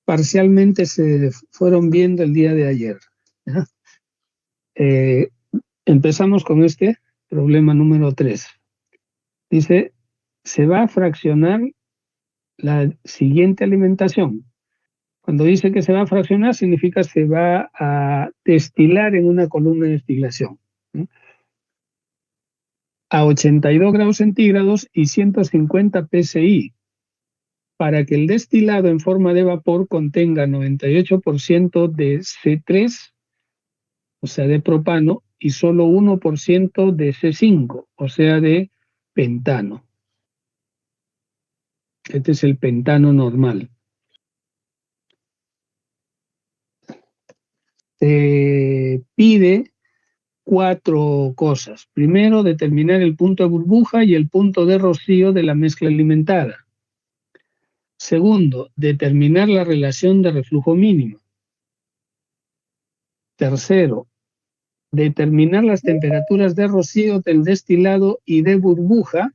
parcialmente se fueron viendo el día de ayer. ¿Ya? Empezamos con este problema número 3. Dice, se va a fraccionar la siguiente alimentación. Cuando dice que se va a fraccionar, significa que se va a destilar en una columna de destilación, ¿no? A 82 grados centígrados y 150 psi, para que el destilado en forma de vapor contenga 98% de C3, o sea, de propano, y solo 1% de C5, o sea, de pentano. Este es el pentano normal. Se pide 4 cosas. Primero, determinar el punto de burbuja y el punto de rocío de la mezcla alimentada. Segundo, determinar la relación de reflujo mínimo. Tercero, determinar las temperaturas de rocío del destilado y de burbuja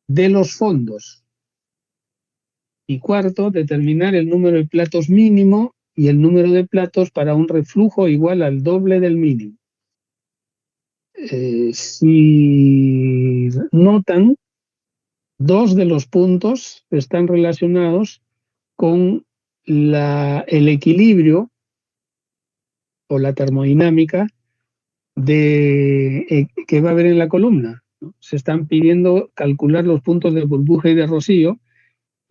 de los fondos. Y cuarto, determinar el número de platos mínimo y el número de platos para un reflujo igual al doble del mínimo. Si notan, 2 de los puntos están relacionados con el equilibrio o la termodinámica que va a haber en la columna, ¿no? Se están pidiendo calcular los puntos de burbuja y de rocío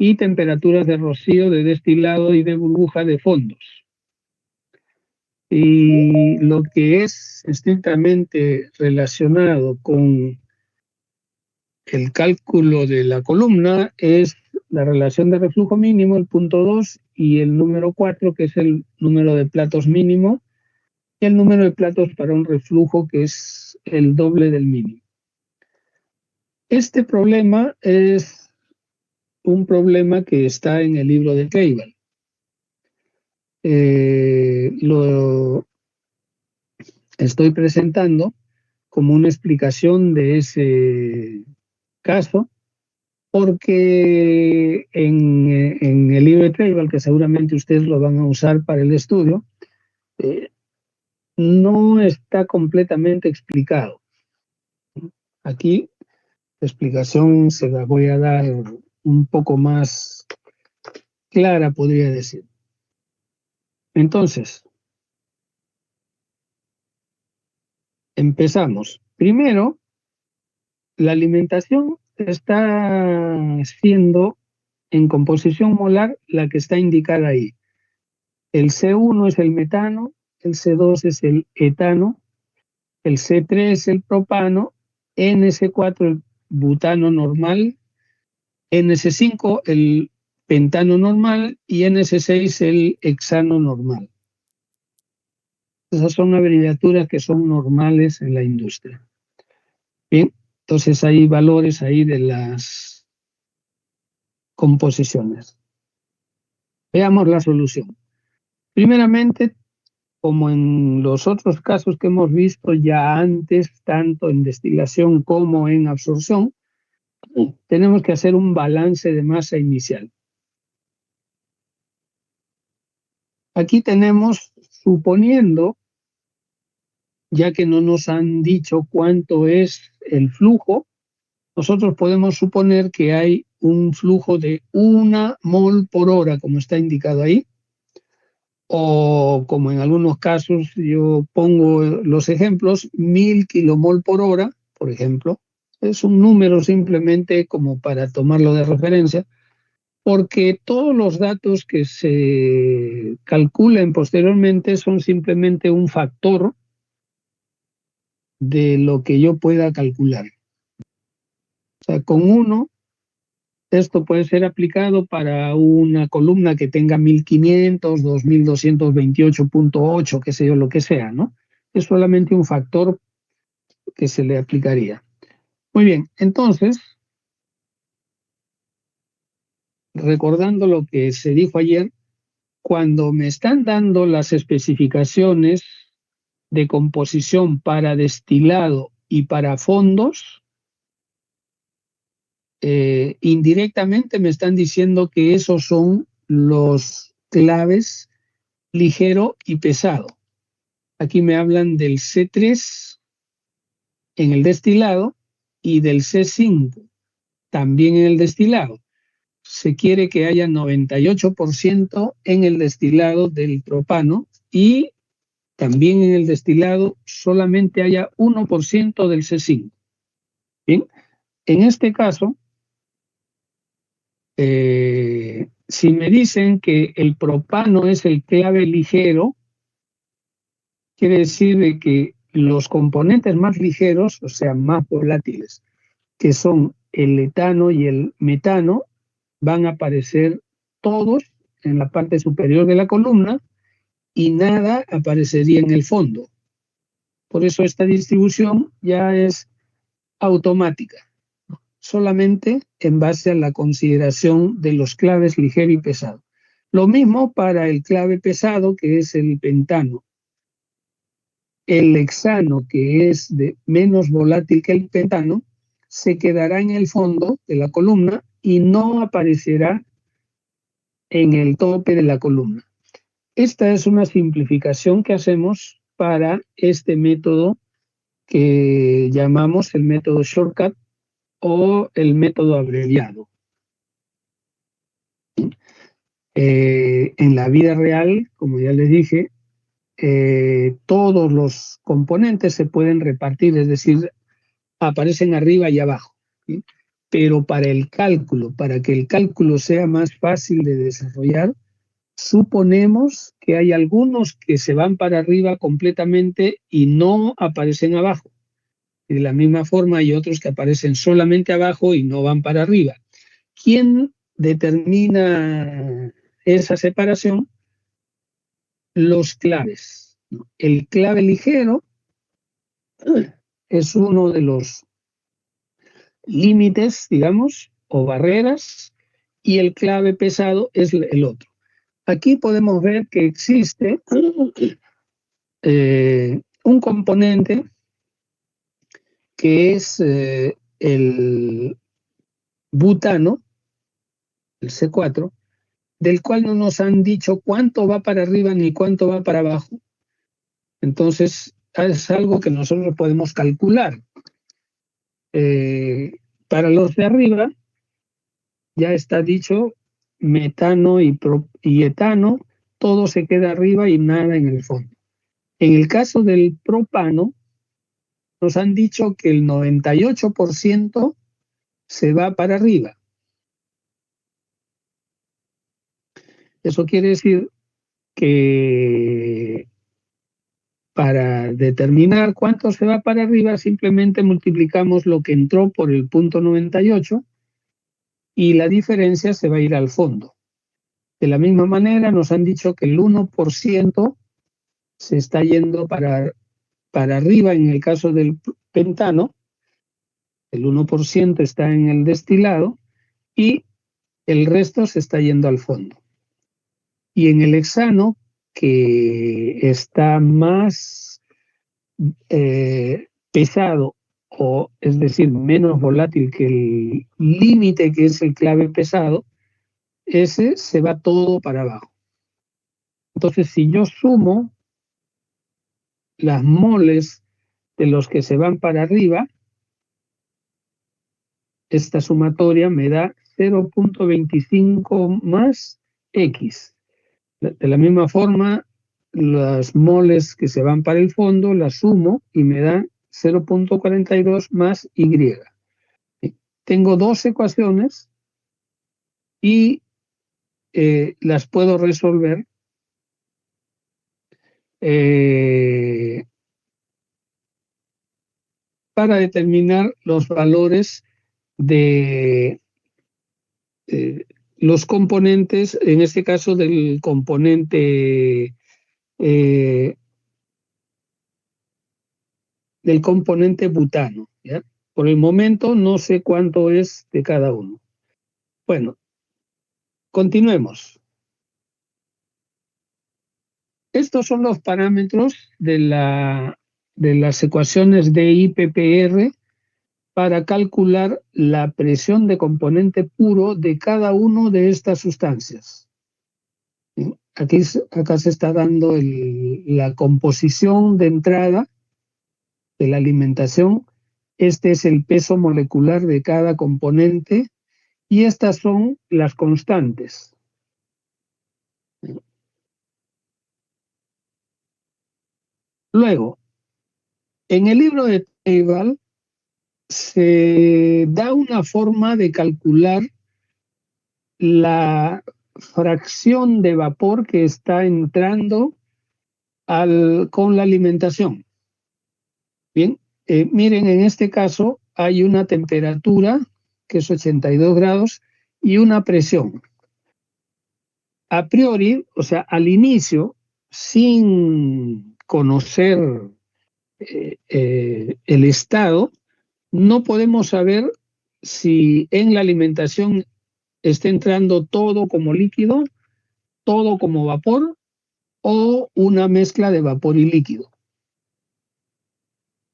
y temperaturas de rocío, de destilado y de burbuja de fondos. Y lo que es estrictamente relacionado con el cálculo de la columna es la relación de reflujo mínimo, el punto 2, y el número 4, que es el número de platos mínimo, y el número de platos para un reflujo, que es el doble del mínimo. Este problema es un problema que está en el libro de Keival. Lo estoy presentando como una explicación de ese caso, porque en el libro de Keival, que seguramente ustedes lo van a usar para el estudio, no está completamente explicado. Aquí la explicación se la voy a dar un poco más clara, podría decir. Entonces, empezamos. Primero, la alimentación está siendo en composición molar la que está indicada ahí. El C1 es el metano, el C2 es el etano, el C3 es el propano, NC4 el butano normal, NC5 el pentano normal y NC6 el hexano normal. Esas son abreviaturas que son normales en la industria. Bien, entonces hay valores ahí de las composiciones. Veamos la solución. Primeramente, como en los otros casos que hemos visto ya antes, tanto en destilación como en absorción, tenemos que hacer un balance de masa inicial. Aquí tenemos, suponiendo, ya que no nos han dicho cuánto es el flujo, nosotros podemos suponer que hay un flujo de 1 mol por hora, como está indicado ahí, o como en algunos casos yo pongo los ejemplos, 1000 kilomol por hora, por ejemplo. Es un número simplemente como para tomarlo de referencia, porque todos los datos que se calculen posteriormente son simplemente un factor de lo que yo pueda calcular. O sea, con 1, esto puede ser aplicado para una columna que tenga 1500, 2228.8, qué sé yo, lo que sea, ¿no? Es solamente un factor que se le aplicaría. Muy bien, entonces, recordando lo que se dijo ayer, cuando me están dando las especificaciones de composición para destilado y para fondos, indirectamente me están diciendo que esos son los claves ligero y pesado. Aquí me hablan del C3 en el destilado y del C5 también en el destilado. Se quiere que haya 98% en el destilado del propano y también en el destilado solamente haya 1% del C5. Bien, en este caso, si me dicen que el propano es el clave ligero, quiere decir de que los componentes más ligeros, o sea, más volátiles, que son el etano y el metano, van a aparecer todos en la parte superior de la columna y nada aparecería en el fondo. Por eso esta distribución ya es automática, solamente en base a la consideración de los claves ligero y pesado. Lo mismo para el clave pesado, que es el pentano. El hexano, que es menos volátil que el pentano, se quedará en el fondo de la columna y no aparecerá en el tope de la columna. Esta es una simplificación que hacemos para este método que llamamos el método shortcut o el método abreviado. En la vida real, como ya les dije, todos los componentes se pueden repartir, es decir, aparecen arriba y abajo, ¿sí? Pero para el cálculo, para que el cálculo sea más fácil de desarrollar, suponemos que hay algunos que se van para arriba completamente y no aparecen abajo. Y de la misma forma hay otros que aparecen solamente abajo y no van para arriba. ¿Quién determina esa separación? Los claves. El clave ligero es uno de los límites, digamos, o barreras, y el clave pesado es el otro. Aquí podemos ver que existe un componente que es el butano, el C4, del cual no nos han dicho cuánto va para arriba ni cuánto va para abajo. Entonces, es algo que nosotros podemos calcular. Para los de arriba, ya está dicho, metano y etano, todo se queda arriba y nada en el fondo. En el caso del propano, nos han dicho que el 98% se va para arriba. Eso quiere decir que para determinar cuánto se va para arriba, simplemente multiplicamos lo que entró por el punto 98 y la diferencia se va a ir al fondo. De la misma manera, nos han dicho que el 1% se está yendo para arriba en el caso del pentano, el 1% está en el destilado y el resto se está yendo al fondo. Y en el hexano, que está más pesado, o es decir, menos volátil que el límite que es el clave pesado, ese se va todo para abajo. Entonces, si yo sumo las moles de los que se van para arriba, esta sumatoria me da 0.25 más X. De la misma forma, las moles que se van para el fondo las sumo y me da 0.42 más Y. Tengo dos ecuaciones y las puedo resolver para determinar los valores de los componentes, en este caso del componente butano, ¿ya? Por el momento no sé cuánto es de cada uno. Bueno, continuemos. Estos son los parámetros de las ecuaciones de IPPR para calcular la presión de componente puro de cada una de estas sustancias. Acá se está dando la composición de entrada de la alimentación. Este es el peso molecular de cada componente y estas son las constantes. Luego, en el libro de Table se da una forma de calcular la fracción de vapor que está entrando con la alimentación. Bien, miren, en este caso hay una temperatura que es 82 grados y una presión. A priori, o sea, al inicio, sin conocer el estado, no podemos saber si en la alimentación está entrando todo como líquido, todo como vapor o una mezcla de vapor y líquido.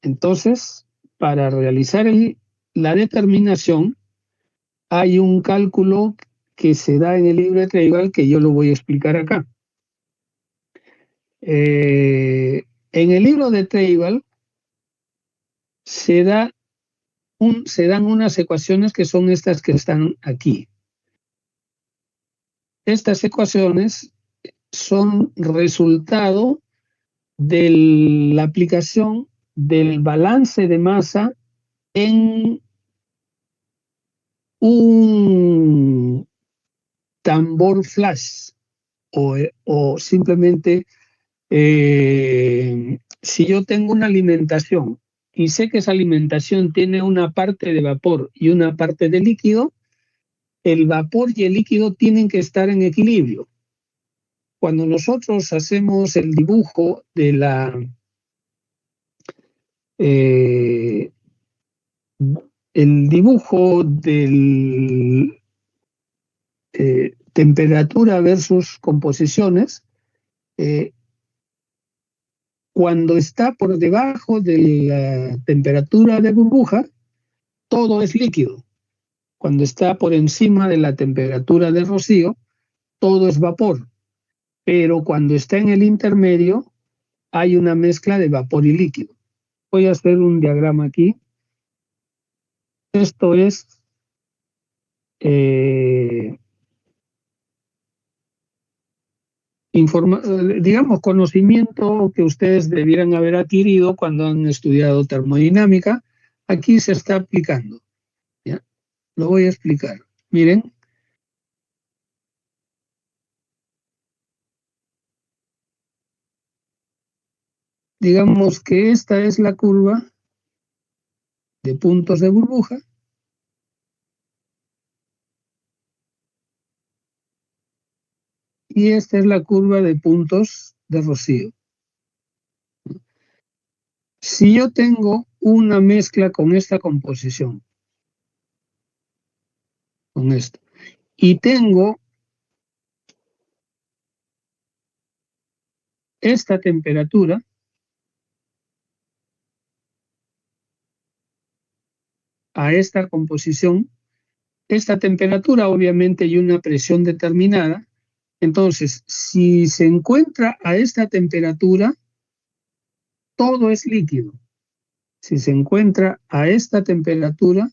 Entonces, para realizar la determinación, hay un cálculo que se da en el libro de Treival que yo lo voy a explicar acá. En el libro de Treival se dan unas ecuaciones que son estas que están aquí. Estas ecuaciones son resultado de la aplicación del balance de masa en un tambor flash o simplemente si yo tengo una alimentación y sé que esa alimentación tiene una parte de vapor y una parte de líquido, el vapor y el líquido tienen que estar en equilibrio. Cuando nosotros hacemos el dibujo de eh, el dibujo del temperatura versus composiciones, cuando está por debajo de la temperatura de burbuja, todo es líquido. Cuando está por encima de la temperatura de rocío, todo es vapor. Pero cuando está en el intermedio, hay una mezcla de vapor y líquido. Voy a hacer un diagrama aquí. Esto es digamos, conocimiento que ustedes debieran haber adquirido cuando han estudiado termodinámica. Aquí se está aplicando. ¿Ya? Lo voy a explicar. Miren, digamos que esta es la curva de puntos de burbuja. Y esta es la curva de puntos de rocío. Si yo tengo una mezcla con esta composición, con esto, y tengo esta temperatura, a esta composición, esta temperatura obviamente y una presión determinada, entonces si se encuentra a esta temperatura, todo es líquido. Si se encuentra a esta temperatura,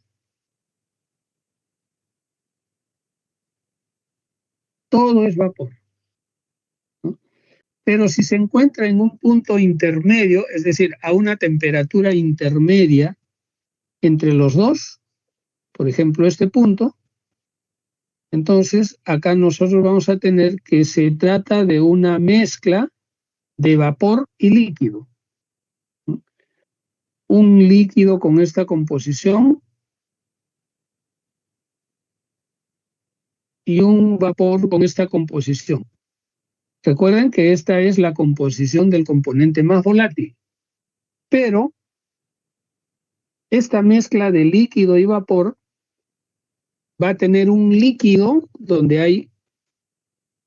todo es vapor, ¿no? Pero si se encuentra en un punto intermedio, es decir, a una temperatura intermedia entre los dos, por ejemplo, este punto, entonces acá nosotros vamos a tener que se trata de una mezcla de vapor y líquido. Un líquido con esta composición y un vapor con esta composición. Recuerden que esta es la composición del componente más volátil, pero esta mezcla de líquido y vapor va a tener un líquido donde hay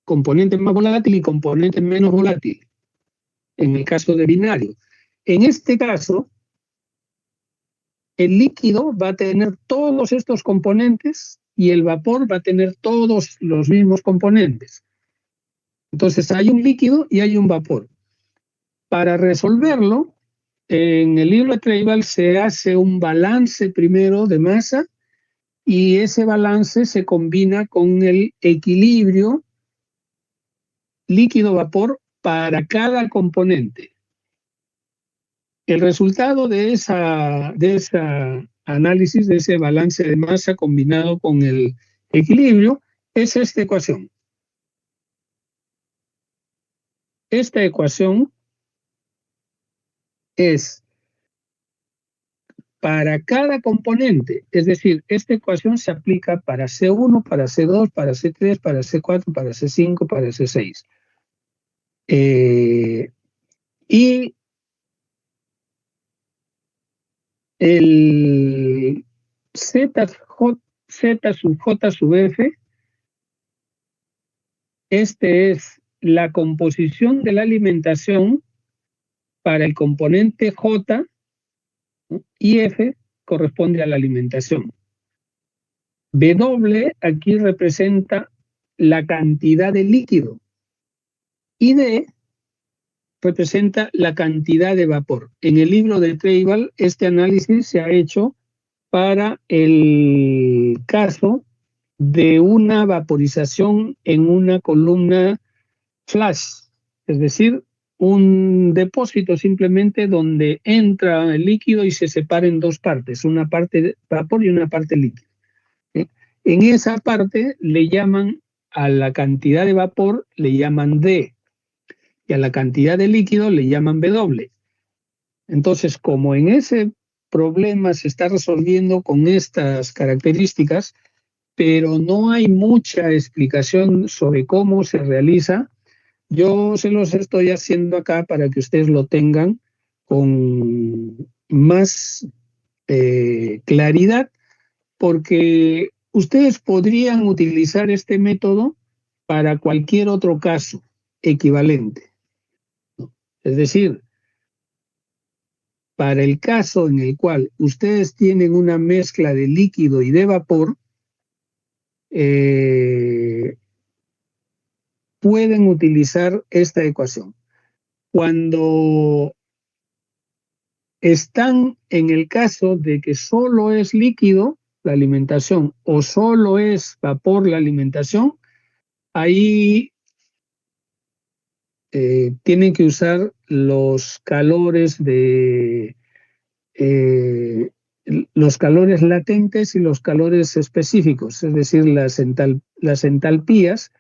componente más volátil y componente menos volátil, en el caso de binario. En este caso, el líquido va a tener todos estos componentes y el vapor va a tener todos los mismos componentes. Entonces hay un líquido y hay un vapor. Para resolverlo, en el libro de Treibel se hace un balance primero de masa y ese balance se combina con el equilibrio líquido-vapor para cada componente. El resultado de esa análisis, de ese balance de masa combinado con el equilibrio, es esta ecuación. Esta ecuación es para cada componente, es decir, esta ecuación se aplica para C1, para C2, para C3, para C4, para C5, para C6. Y el Z, Z sub J sub F, este es la composición de la alimentación para el componente J, ¿no? Y F corresponde a la alimentación. W aquí representa la cantidad de líquido y D representa la cantidad de vapor. En el libro de Treibel, este análisis se ha hecho para el caso de una vaporización en una columna flash, es decir, un depósito simplemente donde entra el líquido y se separa en dos partes, una parte de vapor y una parte líquida. ¿Sí? En esa parte le llaman a la cantidad de vapor, le llaman D, y a la cantidad de líquido le llaman W. Entonces, como en ese problema se está resolviendo con estas características, pero no hay mucha explicación sobre cómo se realiza, yo se los estoy haciendo acá para que ustedes lo tengan con más claridad, porque ustedes podrían utilizar este método para cualquier otro caso equivalente. Es decir, para el caso en el cual ustedes tienen una mezcla de líquido y de vapor, eh, pueden utilizar esta ecuación. Cuando están en el caso de que solo es líquido la alimentación o solo es vapor la alimentación, ahí tienen que usar los calores eh, los calores latentes y los calores específicos, es decir, las entalpías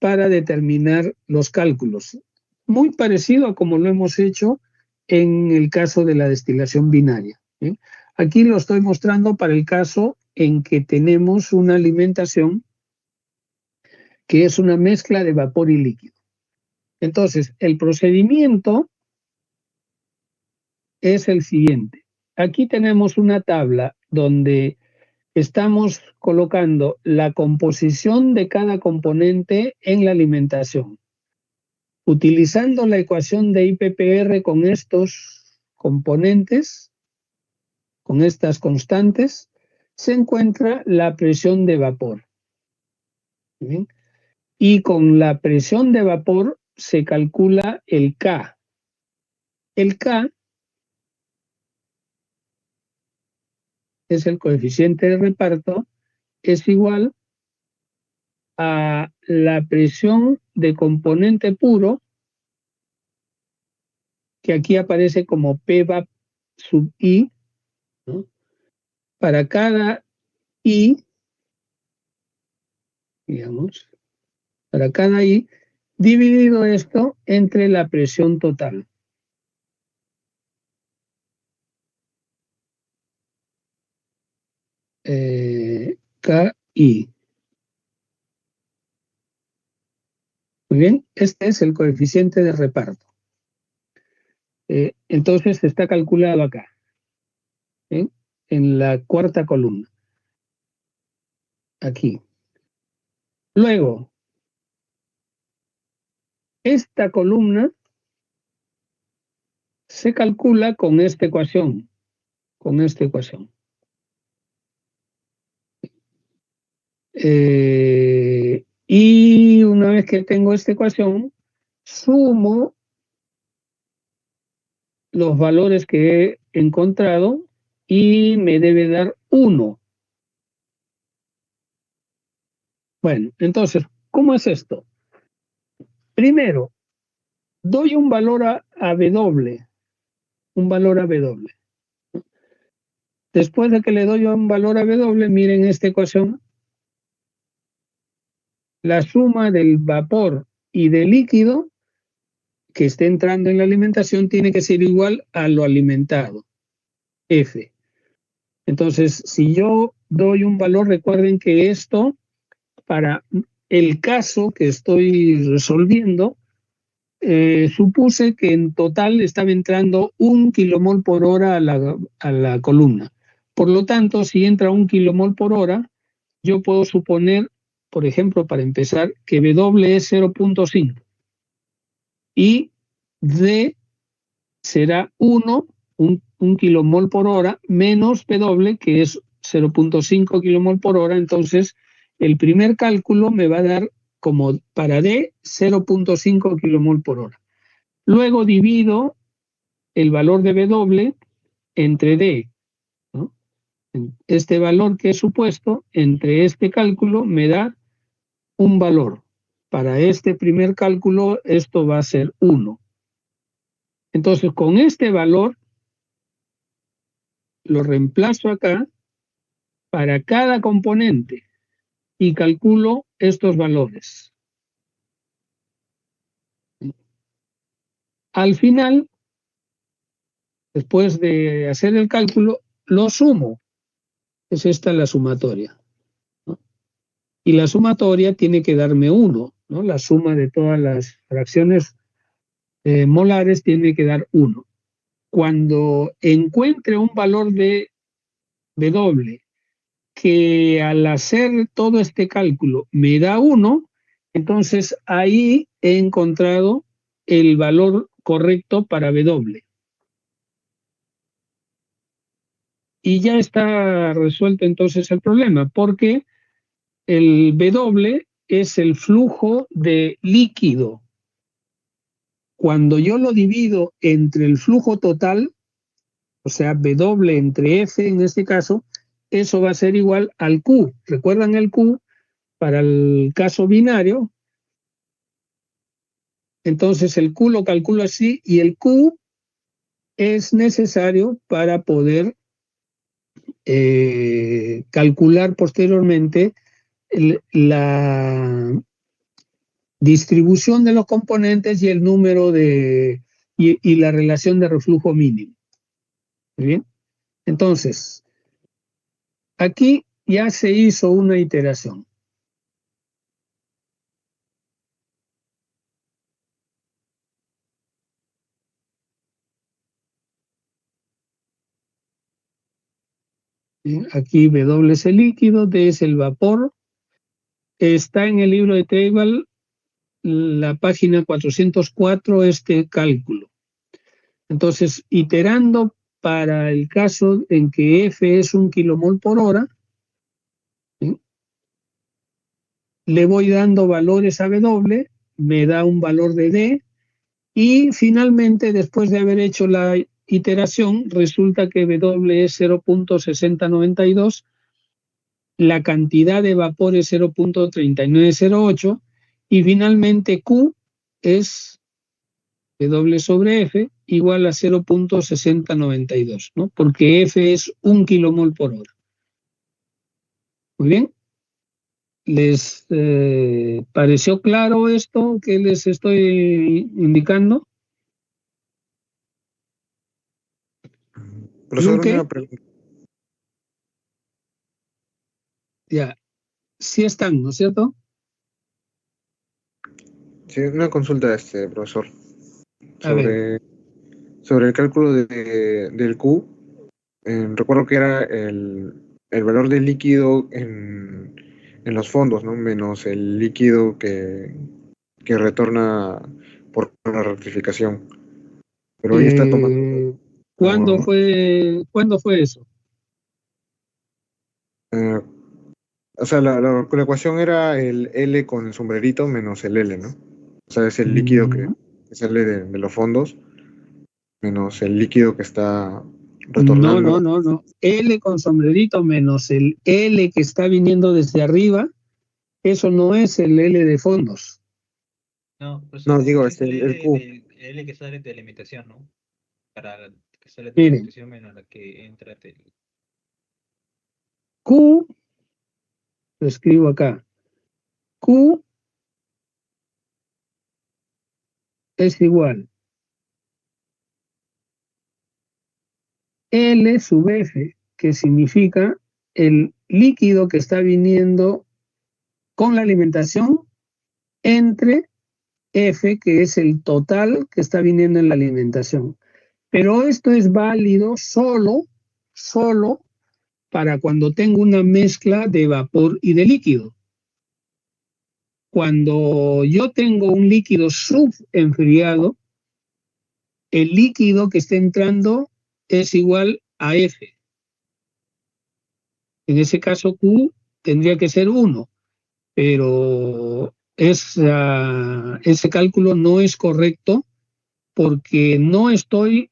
para determinar los cálculos. Muy parecido a como lo hemos hecho en el caso de la destilación binaria. ¿Sí? Aquí lo estoy mostrando para el caso en que tenemos una alimentación que es una mezcla de vapor y líquido. Entonces, el procedimiento es el siguiente. Aquí tenemos una tabla donde estamos colocando la composición de cada componente en la alimentación. Utilizando la ecuación de IPPR con estos componentes, con estas constantes, se encuentra la presión de vapor. ¿Bien? Y con la presión de vapor se calcula el K. El K es el coeficiente de reparto, es igual a la presión de componente puro, que aquí aparece como PVAP sub I, ¿no? Para cada I, digamos, para cada I, dividido esto entre la presión total. KI. Muy bien, este es el coeficiente de reparto. Entonces está calculado acá, ¿eh? En la cuarta columna, aquí. Luego, esta columna se calcula con esta ecuación, con esta ecuación. Y una vez vez que tengo esta ecuación, sumo los valores que he encontrado y me debe dar 1. Bueno, entonces, ¿cómo es esto? Primero, doy un valor a W, un valor a W. Después de que le doy un valor a W, miren esta ecuación, la suma del vapor y del líquido que esté entrando en la alimentación tiene que ser igual a lo alimentado, F. Entonces, si yo doy un valor, recuerden que esto, para el caso que estoy resolviendo, supuse que en total estaba entrando 1 kilomol por hora a la columna. Por lo tanto, si entra 1 kilomol por hora, yo puedo suponer, por ejemplo, para empezar, que W es 0.5 y D será 1, un kilomol por hora, menos W, que es 0.5 kilomol por hora. Entonces, el primer cálculo me va a dar como para D 0.5 kilomol por hora. Luego divido el valor de W entre D, ¿no? Este valor que he supuesto entre este cálculo me da un valor. Para este primer cálculo esto va a ser 1. Entonces con este valor lo reemplazo acá para cada componente y calculo estos valores. Al final, después de hacer el cálculo, lo sumo. Es esta la sumatoria, ¿no? Y la sumatoria tiene que darme 1, ¿no? La suma de todas las fracciones molares tiene que dar 1. Cuando encuentre un valor de W que al hacer todo este cálculo me da 1, entonces ahí he encontrado el valor correcto para W. Y ya está resuelto entonces el problema, porque el W es el flujo de líquido. Cuando yo lo divido entre el flujo total, o sea, W entre F en este caso, eso va a ser igual al Q. ¿Recuerdan el Q? Para el caso binario, entonces el Q lo calculo así y el Q es necesario para poder calcular posteriormente la distribución de los componentes y el número y la relación de reflujo mínimo. ¿Muy bien? Entonces, aquí ya se hizo una iteración. ¿Bien? Aquí W es el líquido, D es el vapor. Está en el libro de Table, la página 404, este cálculo. Entonces, iterando para el caso en que F es 1 kilomol por hora, ¿sí? Le voy dando valores a W, me da un valor de D, y finalmente, después de haber hecho la iteración, resulta que W es 0.6092, la cantidad de vapor es 0.3908 y finalmente Q es W sobre F igual a 0.6092, ¿no? Porque F es 1 kilomol por hora. Muy bien. ¿Les pareció claro esto que les estoy indicando? Profesor, Luque, una pregunta. ya, sí están, ¿no es cierto? Sí, una consulta, profesor, A ver, sobre, sobre el cálculo del Q. Recuerdo que era el valor del líquido en los fondos, ¿no? Menos el líquido que retorna por la rectificación. Pero ahí está tomando eh, como, ¿cuándo fue eso? eh, O sea, la ecuación era el L con el sombrerito menos el L, ¿no? O sea, es el líquido Mm, que sale de los fondos menos el líquido que está No, no, retornando. no, no. L con sombrerito menos el L que está viniendo desde arriba, eso no es el L de fondos. No, pues No, digo, es el el L, Q. L que sale de alimentación, ¿no? Para que sale de Miren, alimentación menos la que entra del... Q, lo escribo acá. Q es igual L sub F, que significa el líquido que está viniendo con la alimentación entre F, que es el total que está viniendo en la alimentación. Pero esto es válido solo para cuando tengo una mezcla de vapor y de líquido. Cuando yo tengo un líquido subenfriado, el líquido que está entrando es igual a F. En ese caso Q tendría que ser 1, pero ese cálculo no es correcto porque no estoy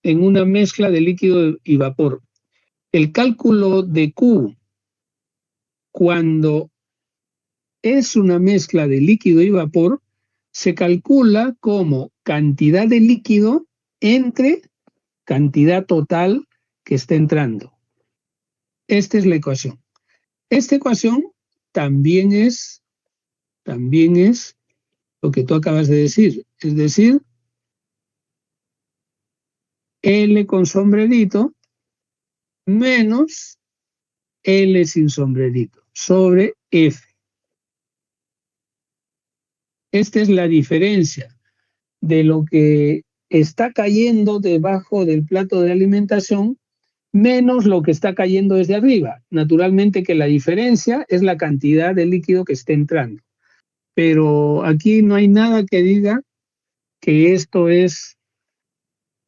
en una mezcla de líquido y vapor. El cálculo de Q cuando es una mezcla de líquido y vapor se calcula como cantidad de líquido entre cantidad total que está entrando. Esta es la ecuación. Esta ecuación también es, también es lo que tú acabas de decir, es decir, L con sombrerito menos L sin sombrerito sobre F. Esta es la diferencia de lo que está cayendo debajo del plato de alimentación menos lo que está cayendo desde arriba. Naturalmente que la diferencia es la cantidad de líquido que está entrando. Pero aquí no hay nada que diga que esto es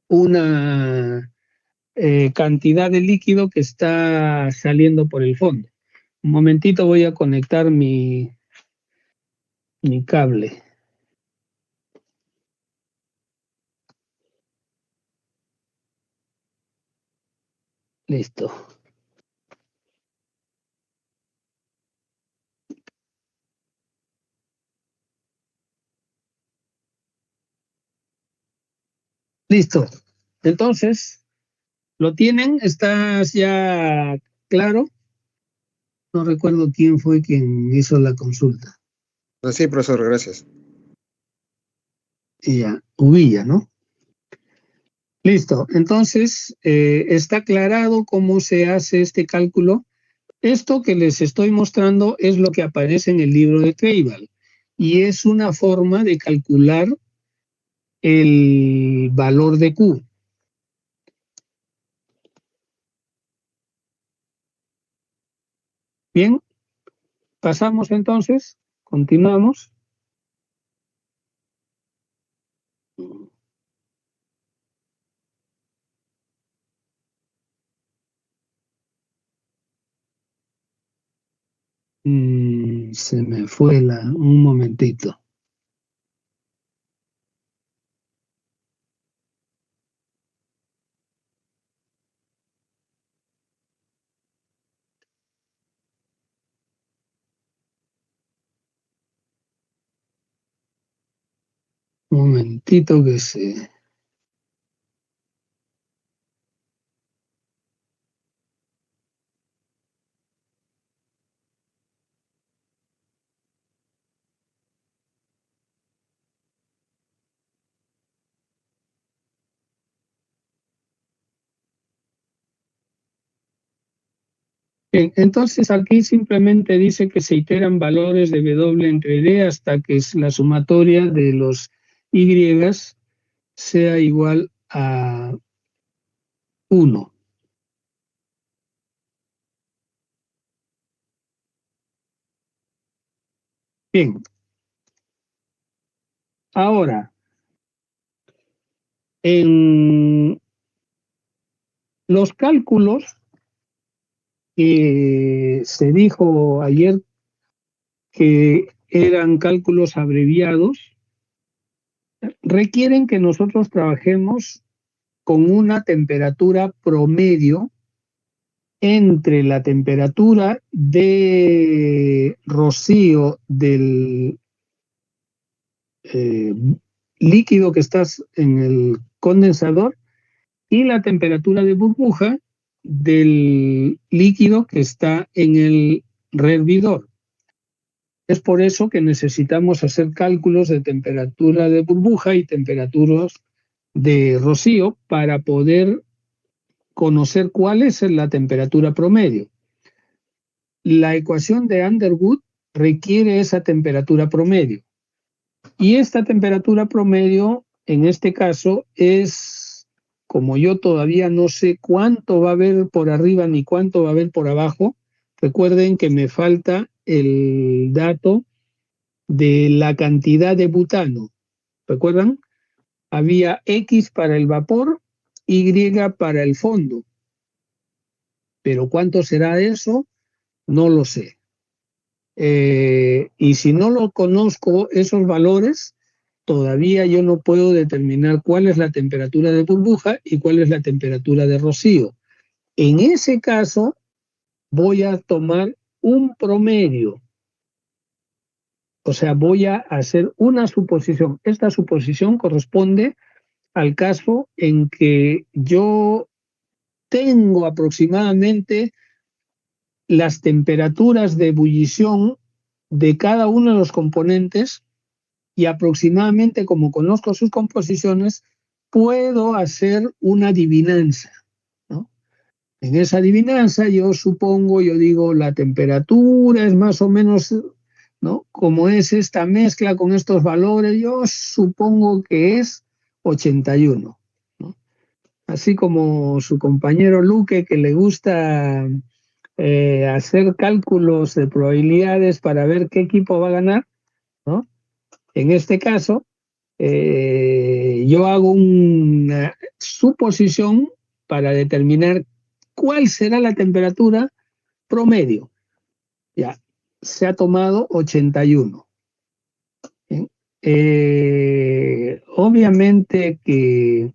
una cantidad de líquido que está saliendo por el fondo. Un momentito voy a conectar mi cable. Listo. Listo. Entonces, ¿lo tienen? ¿Estás ya claro? No recuerdo quién fue quien hizo la consulta. Sí, profesor, gracias. Y ya, Ubilla, ¿no? Listo. Entonces, está aclarado cómo se hace este cálculo. Esto que les estoy mostrando es lo que aparece en el libro de Treibal y es una forma de calcular el valor de Q. Bien, pasamos entonces, continuamos. Se me fue un momentito. Un momentito que se... Bien, entonces aquí simplemente dice que se iteran valores de W entre D hasta que la sumatoria de los Y sea igual a 1. Bien, ahora, en los cálculos que se dijo ayer que eran cálculos abreviados, requieren que nosotros trabajemos con una temperatura promedio entre la temperatura de rocío del líquido que estás en el condensador y la temperatura de burbuja del líquido que está en el rehervidor. Es por eso que necesitamos hacer cálculos de temperatura de burbuja y temperaturas de rocío para poder conocer cuál es la temperatura promedio. La ecuación de Underwood requiere esa temperatura promedio. Y esta temperatura promedio, en este caso, es, como yo todavía no sé cuánto va a haber por arriba ni cuánto va a haber por abajo, recuerden que me falta el dato de la cantidad de butano. ¿Recuerdan? Había X para el vapor, Y para el fondo. Pero ¿cuánto será eso? No lo sé. Y si no lo conozco, esos valores, todavía yo no puedo determinar cuál es la temperatura de burbuja y cuál es la temperatura de rocío. En ese caso, voy a tomar un promedio. O sea, voy a hacer una suposición. Esta suposición corresponde al caso en que yo tengo aproximadamente las temperaturas de ebullición de cada uno de los componentes y aproximadamente, como conozco sus composiciones, puedo hacer una adivinanza, ¿no? En esa adivinanza yo supongo, yo digo, la temperatura es más o menos, ¿no? Como es esta mezcla con estos valores, yo supongo que es 81, ¿no? Así como su compañero Luque, que le gusta hacer cálculos de probabilidades para ver qué equipo va a ganar, ¿no? En este caso, yo hago una suposición para determinar cuál será la temperatura promedio. Ya, se ha tomado 81. ¿Bien? Obviamente que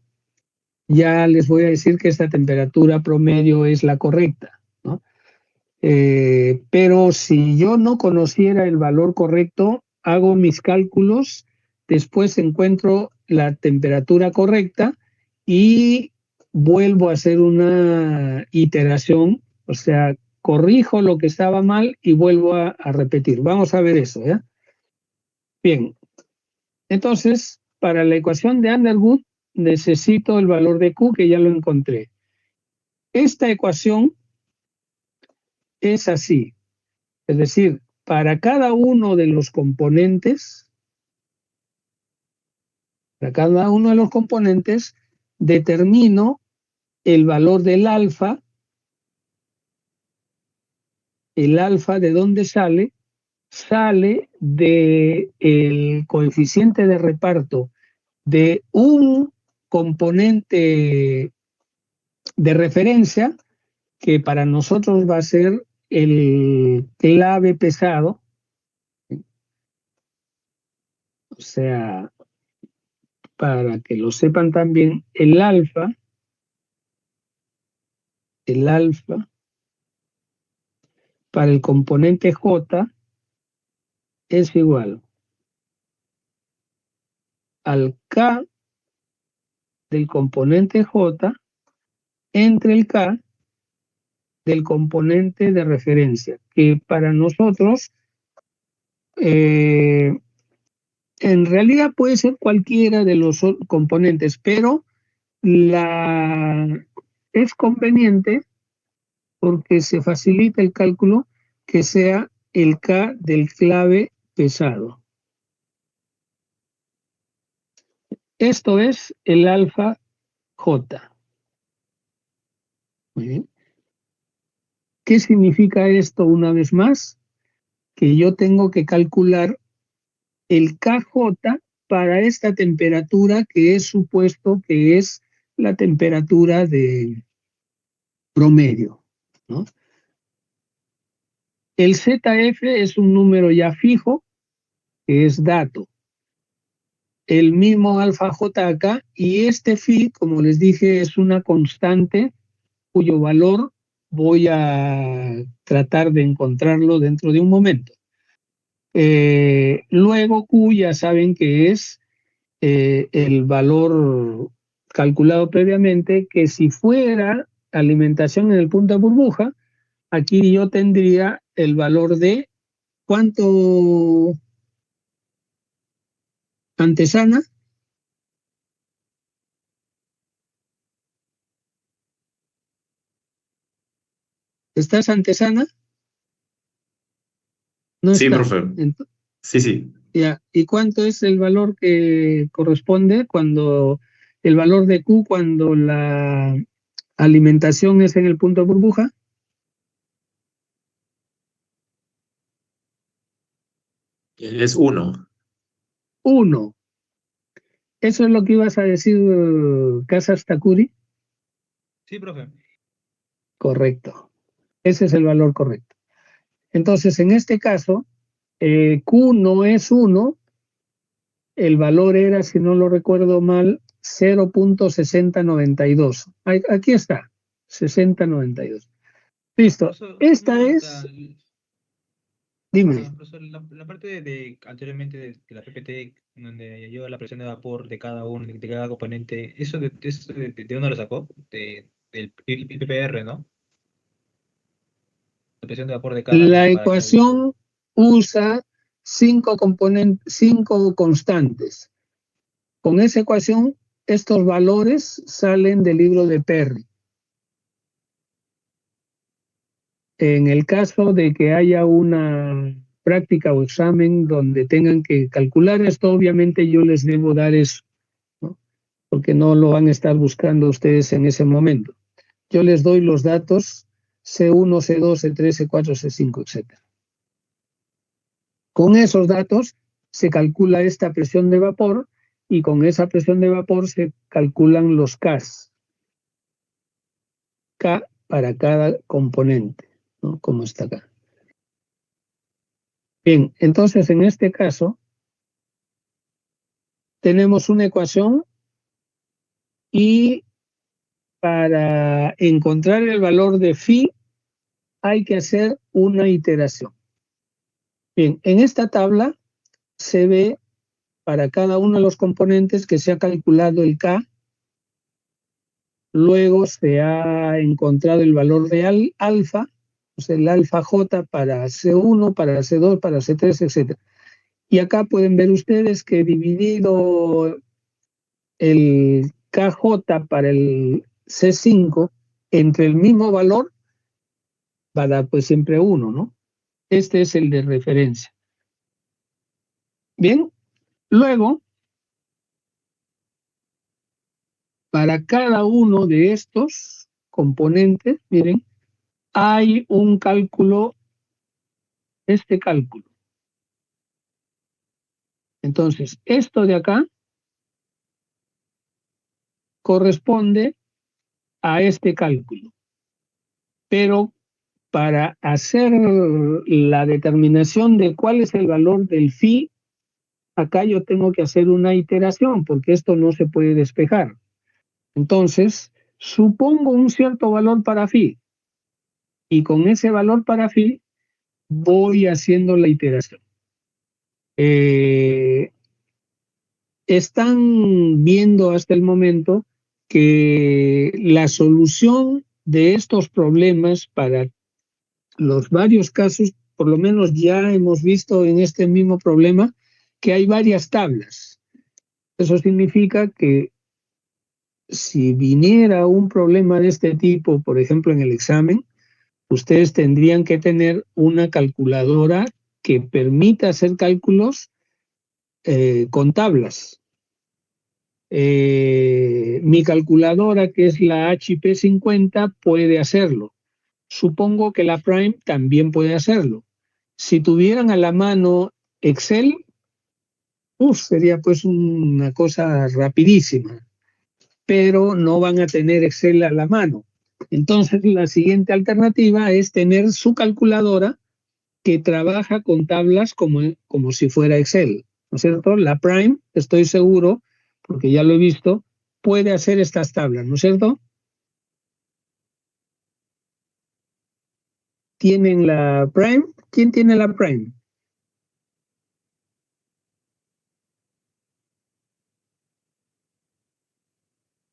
ya les voy a decir que esta temperatura promedio es la correcta, ¿no? Pero si yo no conociera el valor correcto, hago mis cálculos, después encuentro la temperatura correcta y vuelvo a hacer una iteración, o sea, corrijo lo que estaba mal y vuelvo a repetir. Vamos a ver eso, ¿ya? Bien, entonces, para la ecuación de Underwood necesito el valor de Q, que ya lo encontré. Esta ecuación es así. Es decir, para cada uno de los componentes, determino el valor del alfa. El alfa, ¿de dónde sale? Sale del coeficiente de reparto de un componente de referencia que para nosotros va a ser el clave pesado. O sea, para que lo sepan también, el alfa para el componente J es igual al K del componente J entre el K del componente de referencia, que para nosotros en realidad puede ser cualquiera de los componentes, pero es conveniente porque se facilita el cálculo que sea el K del clave pesado. Esto es el alfa J. Muy bien. ¿Qué significa esto una vez más? Que yo tengo que calcular el KJ para esta temperatura que es supuesto que es la temperatura de promedio, ¿no? El ZF es un número ya fijo, que es dato. El mismo alfa J acá, y este phi, como les dije, es una constante cuyo valor voy a tratar de encontrarlo dentro de un momento. Luego Q ya saben que es el valor calculado previamente, que si fuera alimentación en el punto de burbuja, aquí yo tendría el valor de ¿cuánto antesana? ¿Estás antesana? No Sí, está. profe. Sí, sí. Ya. ¿Y cuánto es el valor que corresponde cuando el valor de Q cuando la alimentación es en el punto de burbuja? Es 1. 1. ¿Eso es lo que ibas a decir, Casas Takuri? Sí, profe. Correcto. Ese es el valor correcto. Entonces, en este caso, Q no es 1, el valor era, si no lo recuerdo mal, 0.6092. Aquí está, 6092. Listo. Profesor, Esta una es, pregunta. dime, Profesor, la parte de anteriormente de la PPT, donde lleva la presión de vapor de cada uno, de cada componente, ¿de dónde lo sacó? Del PPR, ¿no? La presión de vapor de la para cada uno. ecuación usa 5 constantes. Con esa ecuación, estos valores salen del libro de Perry. En el caso de que haya una práctica o examen donde tengan que calcular esto, obviamente yo les debo dar eso, ¿no? Porque no lo van a estar buscando ustedes en ese momento. Yo les doy los datos C1, C2, C3, C4, C5, etc. Con esos datos se calcula esta presión de vapor y con esa presión de vapor se calculan los Ks. K para cada componente, ¿no? Como está acá. Bien, entonces en este caso tenemos una ecuación y para encontrar el valor de phi hay que hacer una iteración. Bien, en esta tabla se ve para cada uno de los componentes que se ha calculado el K, luego se ha encontrado el valor de alfa, o sea, el alfa J para C1, para C2, para C3, etc. Y acá pueden ver ustedes que dividido el KJ para el C5 entre el mismo valor va a dar pues siempre 1, ¿no? Este es el de referencia. Bien, luego, para cada uno de estos componentes, miren, hay un cálculo, este cálculo. Entonces, esto de acá corresponde a este cálculo, pero para hacer la determinación de cuál es el valor del phi, acá yo tengo que hacer una iteración, porque esto no se puede despejar. Entonces, supongo un cierto valor para phi, y con ese valor para phi voy haciendo la iteración. Están viendo hasta el momento que la solución de estos problemas para los varios casos, por lo menos ya hemos visto en este mismo problema que hay varias tablas. Eso significa que si viniera un problema de este tipo, por ejemplo, en el examen, ustedes tendrían que tener una calculadora que permita hacer cálculos con tablas. Mi calculadora, que es la HP50, puede hacerlo. Supongo que la Prime también puede hacerlo. Si tuvieran a la mano Excel, sería pues una cosa rapidísima, pero no van a tener Excel a la mano. Entonces, la siguiente alternativa es tener su calculadora que trabaja con tablas como si fuera Excel, ¿no es cierto? La Prime, estoy seguro, porque ya lo he visto, puede hacer estas tablas, ¿no es cierto? ¿Tienen la Prime? ¿Quién tiene la Prime?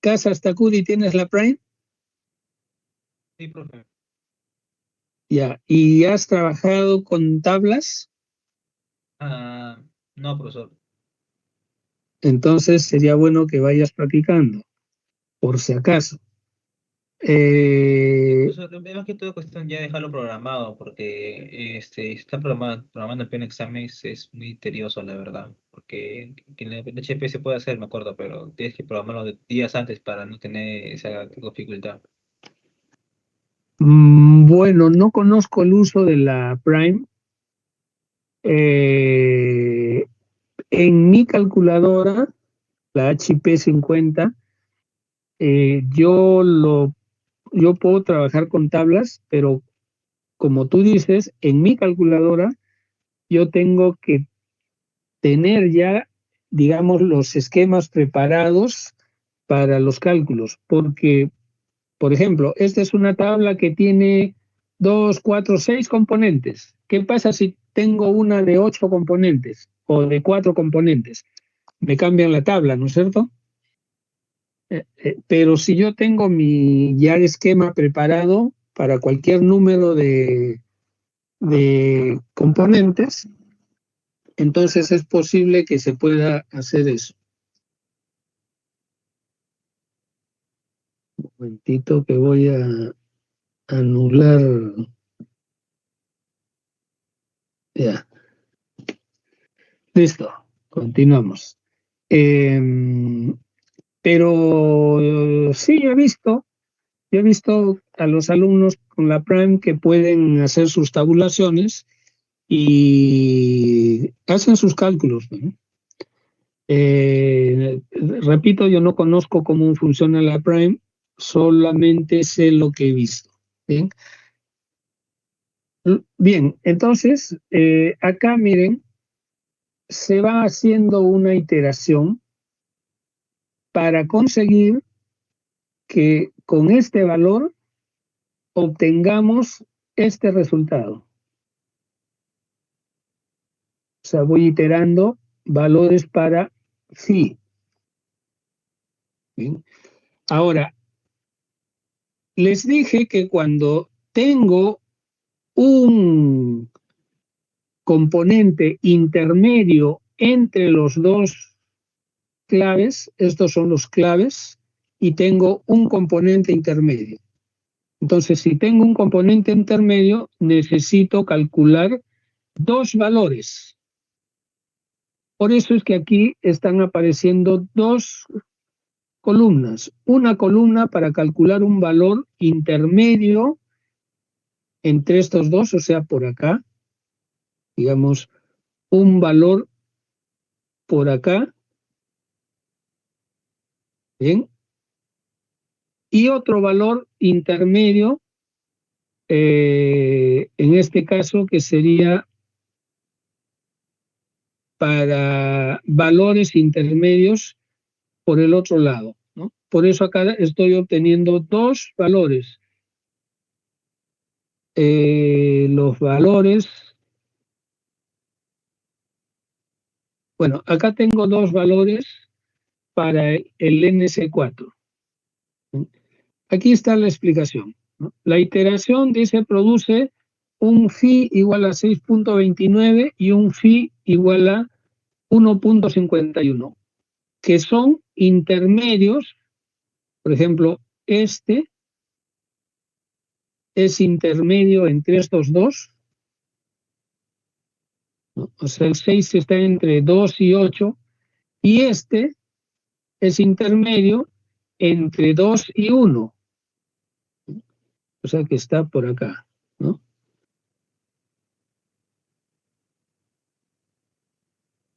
Casas Takuri, ¿tienes la Prime? Sí, profe. Ya. ¿Y has trabajado con tablas? Ah, no, profesor. Entonces sería bueno que vayas practicando, por si acaso. Profesor, es más que todo cuestión ya dejarlo programado, porque está programando el plan examen es muy tedioso, la verdad. Porque que en el HP se puede hacer, me acuerdo, pero tienes que programarlo días antes para no tener esa dificultad. Bueno, no conozco el uso de la Prime. Eh, en mi calculadora, la HP 50, yo puedo trabajar con tablas, pero como tú dices, en mi calculadora yo tengo que tener ya, digamos, los esquemas preparados para los cálculos, porque, por ejemplo, esta es una tabla que tiene 2, 4, 6 componentes. ¿Qué pasa si tengo una de 8 componentes o de 4 componentes? Me cambian la tabla, ¿no es cierto? Pero si yo tengo mi ya esquema preparado para cualquier número de componentes, entonces es posible que se pueda hacer eso. Un momentito que voy a anular. Ya, listo, continuamos. Eh, pero sí, he visto a los alumnos con la Prime que pueden hacer sus tabulaciones y hacen sus cálculos, ¿no? Repito, yo no conozco cómo funciona la Prime, solamente sé lo que he visto. Bien, bien, entonces acá miren, se va haciendo una iteración para conseguir que con este valor obtengamos este resultado. O sea, voy iterando valores para phi. ¿Bien? Ahora, les dije que cuando tengo un componente intermedio entre los dos claves, estos son los claves, y tengo un componente intermedio. Entonces, si tengo un componente intermedio, necesito calcular dos valores. Por eso es que aquí están apareciendo dos columnas. Una columna para calcular un valor intermedio entre estos dos, o sea, por acá, digamos, un valor por acá, ¿bien? Y otro valor intermedio, en este caso, que sería para valores intermedios por el otro lado, ¿no? Por eso acá estoy obteniendo dos valores. Los valores, bueno, acá tengo dos valores para el NC4. Aquí está la explicación, ¿no? La iteración dice produce un phi igual a 6.29 y un phi igual a 1.51, que son intermedios. Por ejemplo, este es intermedio entre estos dos, ¿no? O sea, el 6 está entre 2 y 8, y este es intermedio entre 2 y 1, o sea que está por acá, ¿no?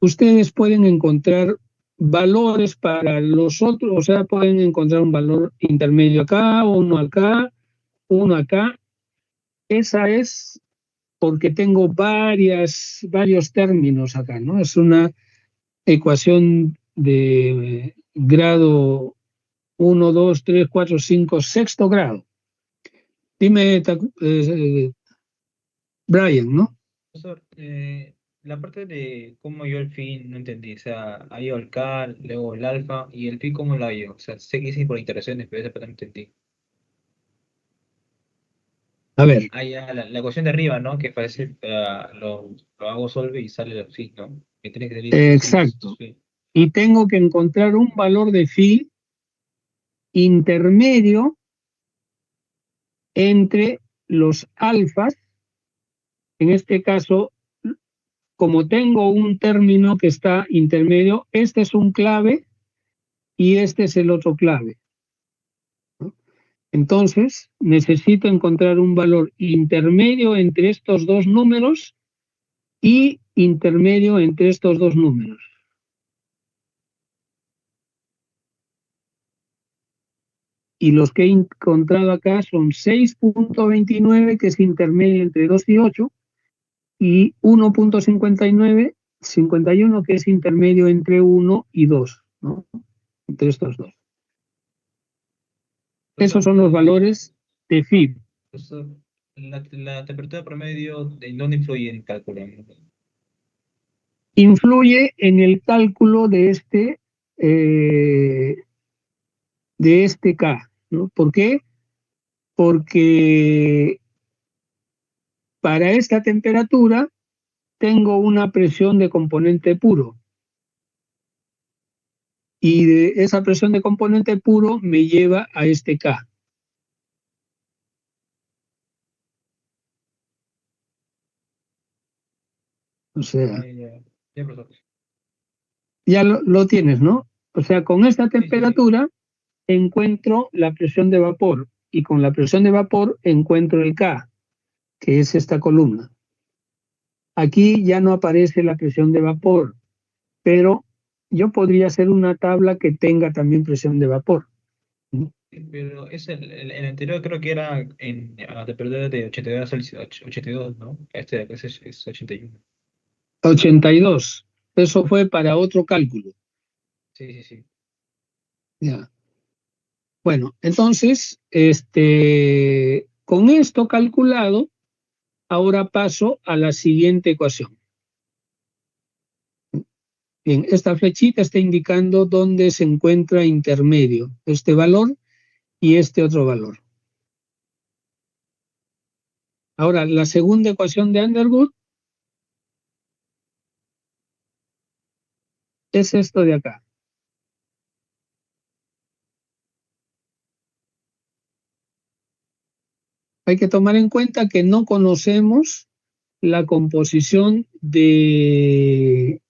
Ustedes pueden encontrar valores para los otros, o sea, pueden encontrar un valor intermedio acá, uno acá, uno acá. Esa es porque tengo varios términos acá, ¿no? Es una ecuación de grado 1, 2, 3, 4, 5, sexto grado. Dime, Brian, ¿no? Profesor, la parte de cómo yo el fin no entendí. O sea, hay el cal, luego el alfa, y el fin cómo lo hallo. O sea, sé que hice por iteraciones, pero esa parte no entendí. A ver, Ah, ya, la ecuación de arriba, ¿no? Que parece, lo hago solve y sale el sí, ¿no? Que tiene que salir sí, exacto. sí. Y tengo que encontrar un valor de phi intermedio entre los alfas. En este caso, como tengo un término que está intermedio, este es un clave y este es el otro clave, ¿no? Entonces, necesito encontrar un valor intermedio entre estos dos números y intermedio entre estos dos números. Y los que he encontrado acá son 6.29, que es intermedio entre 2 y 8, y 1.59, 51, que es intermedio entre 1 y 2, ¿no? Entre estos dos. Esos Profesor, son los valores de phi. profesor, la temperatura promedio, ¿en dónde influye en el cálculo? Influye en el cálculo de este K, ¿no? ¿Por qué? Porque para esta temperatura tengo una presión de componente puro, y de esa presión de componente puro me lleva a este K. O sea, Ya, profesor. ya lo tienes, ¿no? O sea, con esta Sí, sí, sí. temperatura encuentro la presión de vapor, y con la presión de vapor encuentro el K, que es esta columna. Aquí ya no aparece la presión de vapor, pero yo podría hacer una tabla que tenga también presión de vapor, ¿no? Pero es el anterior creo que era a la temperatura de 82 Celsius, 82, ¿no? Este de acá es 81. 82. Eso fue para otro cálculo. Sí, sí, sí. Ya. Bueno, entonces, con esto calculado, ahora paso a la siguiente ecuación. Bien, esta flechita está indicando dónde se encuentra intermedio, este valor y este otro valor. Ahora, la segunda ecuación de Underwood es esto de acá. Hay que tomar en cuenta que no conocemos la composición de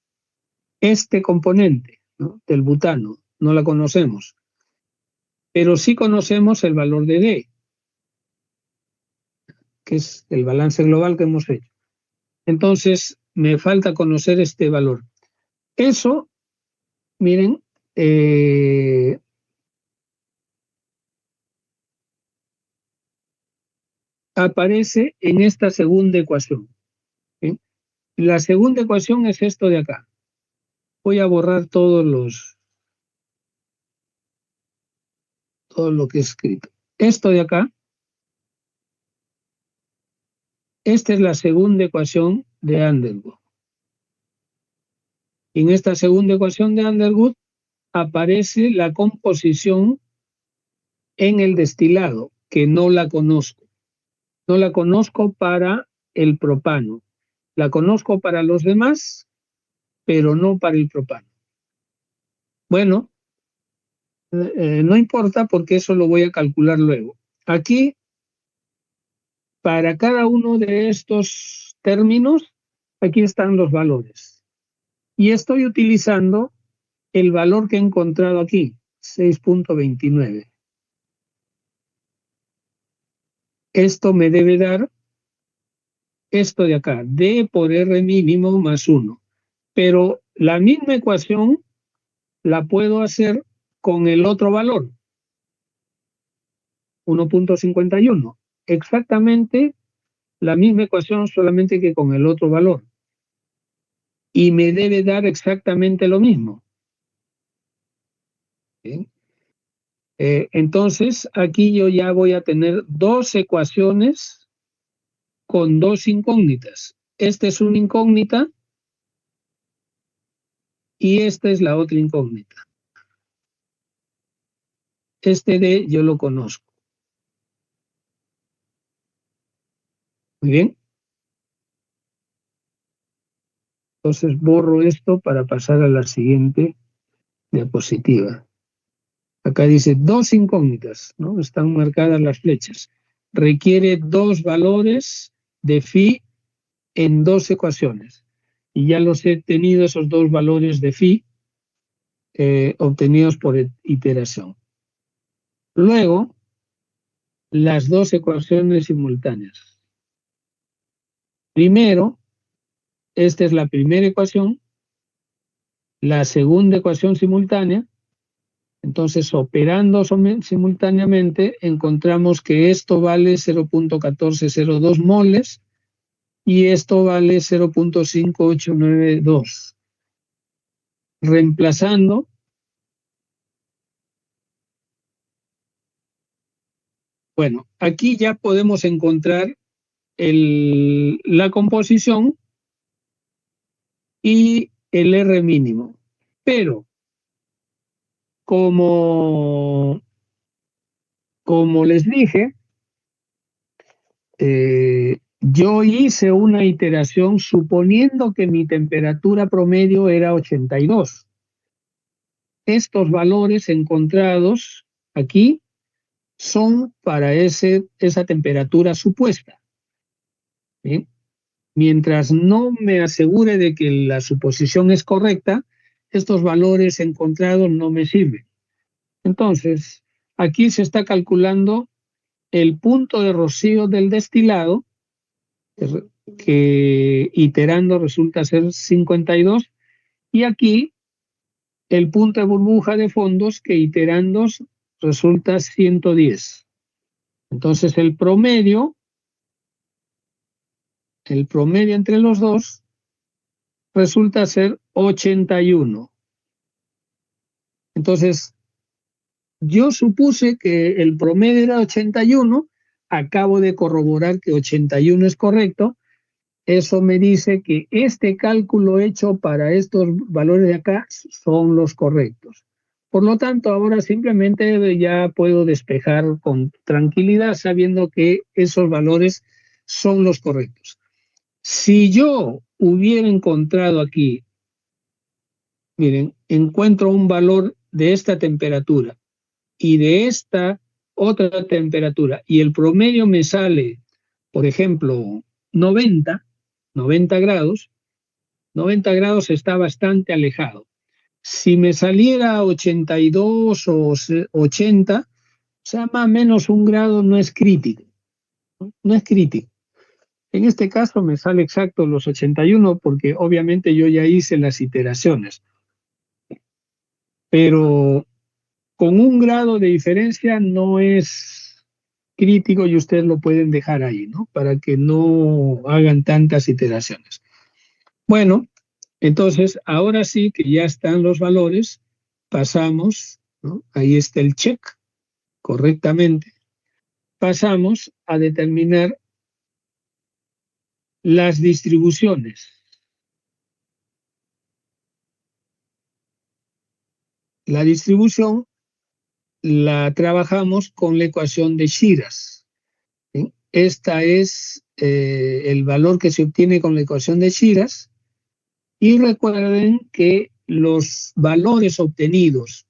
este componente, ¿no? Del butano, no la conocemos, pero sí conocemos el valor de D, que es el balance global que hemos hecho. Entonces, me falta conocer este valor. Eso, miren, aparece en esta segunda ecuación, ¿sí? La segunda ecuación es esto de acá. Voy a borrar todo lo que he escrito. Esto de acá, esta es la segunda ecuación de Underwood. En esta segunda ecuación de Underwood aparece la composición en el destilado, que no la conozco. No la conozco para el propano. La conozco para los demás, pero no para el propano. Bueno, no importa, porque eso lo voy a calcular luego. Aquí, para cada uno de estos términos, aquí están los valores. Y estoy utilizando el valor que he encontrado aquí, 6.29. Esto me debe dar esto de acá, D por R mínimo más 1. Pero la misma ecuación la puedo hacer con el otro valor, 1.51. Exactamente la misma ecuación solamente que con el otro valor. Y me debe dar exactamente lo mismo. ¿Bien? Entonces, aquí yo ya voy a tener dos ecuaciones con dos incógnitas. Esta es una incógnita y esta es la otra incógnita. Este D yo lo conozco. Muy bien. Entonces borro esto para pasar a la siguiente diapositiva. Acá dice dos incógnitas, ¿no? Están marcadas las flechas. Requiere dos valores de phi en dos ecuaciones. Y ya los he tenido esos dos valores de phi obtenidos por iteración. Luego, las dos ecuaciones simultáneas. Primero, esta es la primera ecuación, la segunda ecuación simultánea. Entonces, operando simultáneamente, encontramos que esto vale 0.1402 moles y esto vale 0.5892. Reemplazando, bueno, aquí ya podemos encontrar la composición y el R mínimo. Pero, como les dije, yo hice una iteración suponiendo que mi temperatura promedio era 82. Estos valores encontrados aquí son para esa temperatura supuesta. ¿Bien? Mientras no me asegure de que la suposición es correcta, estos valores encontrados no me sirven. Entonces, aquí se está calculando el punto de rocío del destilado, que iterando resulta ser 52, y aquí el punto de burbuja de fondos, que iterando resulta 110. Entonces el promedio entre los dos resulta ser 81. Entonces, yo supuse que el promedio era 81, acabo de corroborar que 81 es correcto. Eso me dice que este cálculo hecho para estos valores de acá son los correctos. Por lo tanto, ahora simplemente ya puedo despejar con tranquilidad sabiendo que esos valores son los correctos. Si yo hubiera encontrado aquí, miren, encuentro un valor de esta temperatura y de esta otra temperatura y el promedio me sale, por ejemplo, 90 grados, 90 grados está bastante alejado. Si me saliera 82 o 80, o sea, más o menos un grado no es crítico, no es crítico. En este caso me sale exacto los 81 porque obviamente yo ya hice las iteraciones, pero con un grado de diferencia no es crítico y ustedes lo pueden dejar ahí, ¿no? Para que no hagan tantas iteraciones. Bueno, entonces ahora sí que ya están los valores, pasamos, ¿no? Ahí está el check correctamente, pasamos a determinar las distribuciones. La distribución la trabajamos con la ecuación de Shiras. ¿Sí? Esta es el valor que se obtiene con la ecuación de Shiras. Y recuerden que los valores obtenidos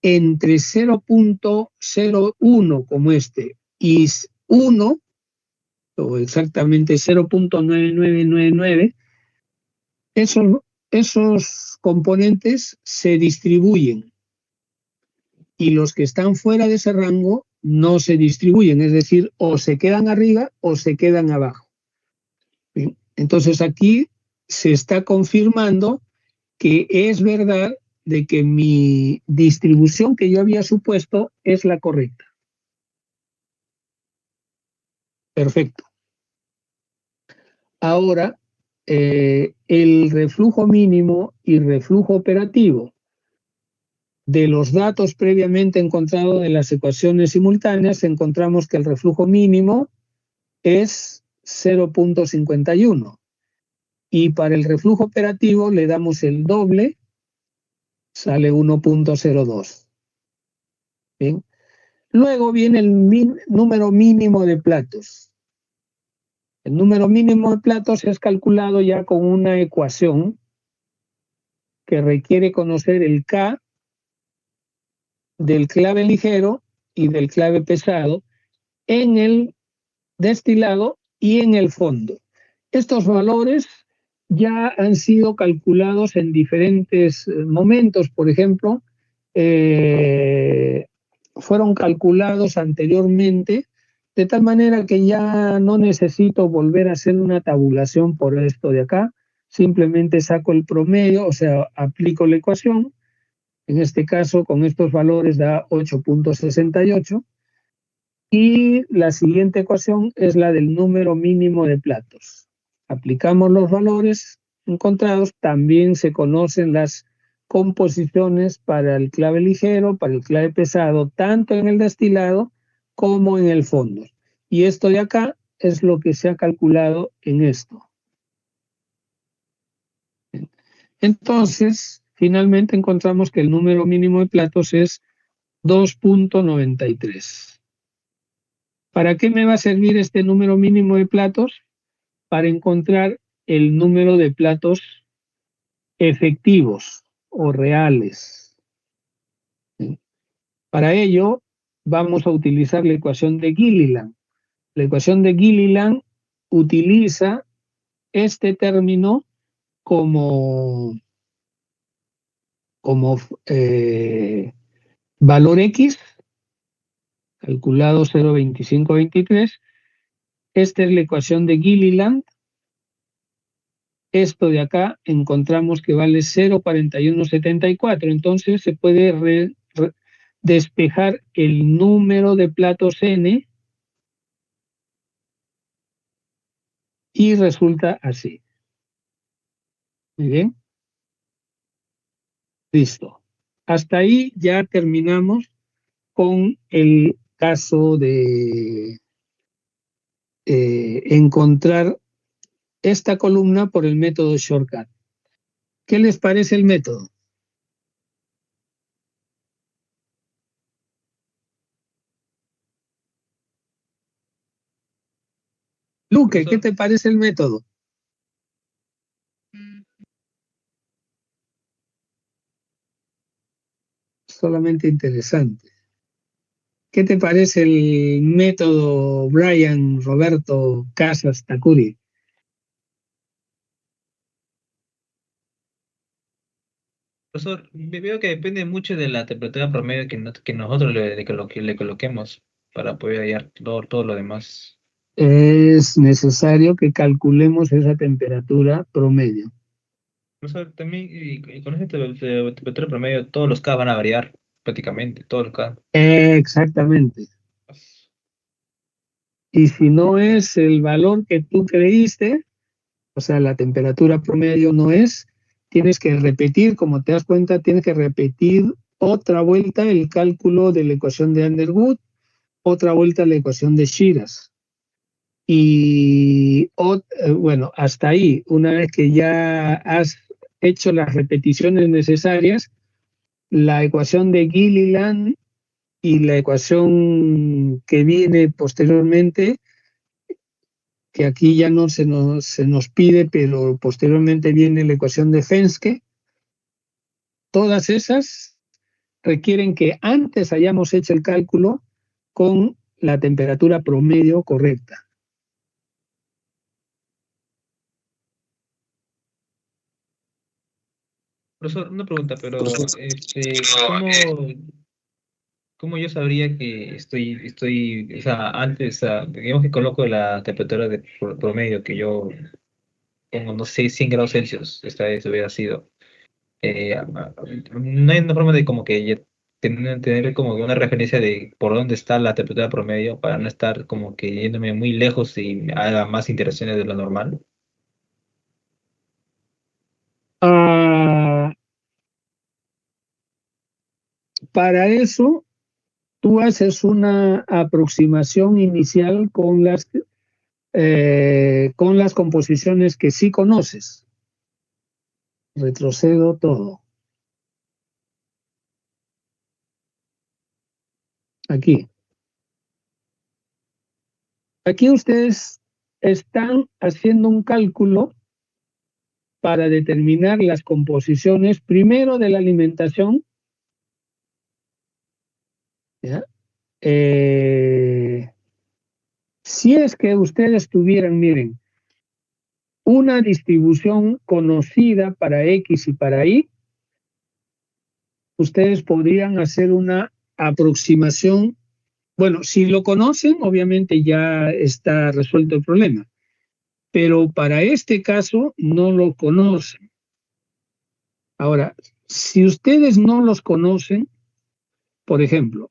entre 0.01 como este y 1, o exactamente 0.9999, esos componentes se distribuyen y los que están fuera de ese rango no se distribuyen, es decir, o se quedan arriba o se quedan abajo. ¿Bien? Entonces aquí se está confirmando que es verdad de que mi distribución que yo había supuesto es la correcta. Perfecto. Ahora, el reflujo mínimo y reflujo operativo de los datos previamente encontrados en las ecuaciones simultáneas, encontramos que el reflujo mínimo es 0,51 y para el reflujo operativo le damos el doble, sale 1,02. ¿Bien? Luego viene el número mínimo de platos. El número mínimo de platos es calculado ya con una ecuación que requiere conocer el K del clave ligero y del clave pesado en el destilado y en el fondo. Estos valores ya han sido calculados en diferentes momentos. Por ejemplo, fueron calculados anteriormente, de tal manera que ya no necesito volver a hacer una tabulación por esto de acá. Simplemente saco el promedio, o sea, aplico la ecuación. En este caso, con estos valores da 8,68. Y la siguiente ecuación es la del número mínimo de platos. Aplicamos los valores encontrados, también se conocen las composiciones para el clave ligero, para el clave pesado, tanto en el destilado como en el fondo. Y esto de acá es lo que se ha calculado en esto. Entonces, finalmente encontramos que el número mínimo de platos es 2,93. ¿Para qué me va a servir este número mínimo de platos? Para encontrar el número de platos efectivos o reales. Para ello, vamos a utilizar la ecuación de Gilliland. La ecuación de Gilliland utiliza este término como, como valor X, calculado 0,2523. Esta es la ecuación de Gilliland. Esto de acá encontramos que vale 0,4174. Entonces se puede despejar el número de platos n y resulta así. Muy bien. Listo. Hasta ahí ya terminamos con el caso de encontrar esta columna por el método shortcut. ¿Qué les parece el método? Luque, ¿qué te parece el método? Solamente interesante. ¿Qué te parece el método Brian Roberto Casas Takuri? Profesor, veo que depende mucho de la temperatura promedio que nosotros le coloquemos para poder hallar todo lo demás. Es necesario que calculemos esa temperatura promedio. Profesor, también y con esa temperatura promedio todos los K van a variar prácticamente, todos los K. Exactamente. Y si no es el valor que tú creíste, o sea, la temperatura promedio no es, tienes que repetir, como te das cuenta, tienes que repetir otra vuelta el cálculo de la ecuación de Underwood, otra vuelta la ecuación de Shiras. Y bueno, hasta ahí, una vez que ya has hecho las repeticiones necesarias, la ecuación de Gilliland y la ecuación que viene posteriormente, que aquí ya no se nos pide, pero posteriormente viene la ecuación de Fenske, todas esas requieren que antes hayamos hecho el cálculo con la temperatura promedio correcta. Profesor, una pregunta, pero ¿cómo yo sabría que o sea, antes, digamos que coloco la temperatura de promedio que yo pongo, no sé, 100 grados Celsius, esta vez hubiera sido, no hay una forma de como que tener como que una referencia de por dónde está la temperatura promedio para no estar como que yéndome muy lejos y haga más interacciones de lo normal? Ah, para eso, tú haces una aproximación inicial con las composiciones que sí conoces. Retrocedo todo. Aquí. Aquí ustedes están haciendo un cálculo para determinar las composiciones primero de la alimentación, ¿ya? Si es que ustedes tuvieran, miren, una distribución conocida para X y para Y, ustedes podrían hacer una aproximación. Bueno, si lo conocen, obviamente ya está resuelto el problema, pero para este caso no lo conocen. Ahora, si ustedes no los conocen, por ejemplo,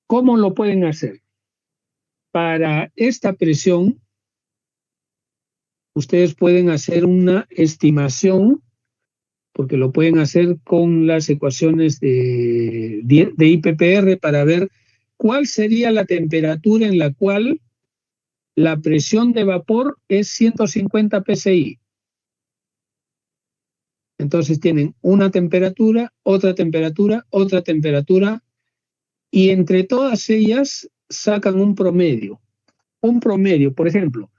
¿cómo lo pueden hacer? Para esta presión, ustedes pueden hacer una estimación, porque lo pueden hacer con las ecuaciones de IPPR para ver cuál sería la temperatura en la cual la presión de vapor es 150 psi. Entonces tienen una temperatura, otra temperatura, otra temperatura, y entre todas ellas sacan un promedio. Un promedio, por ejemplo,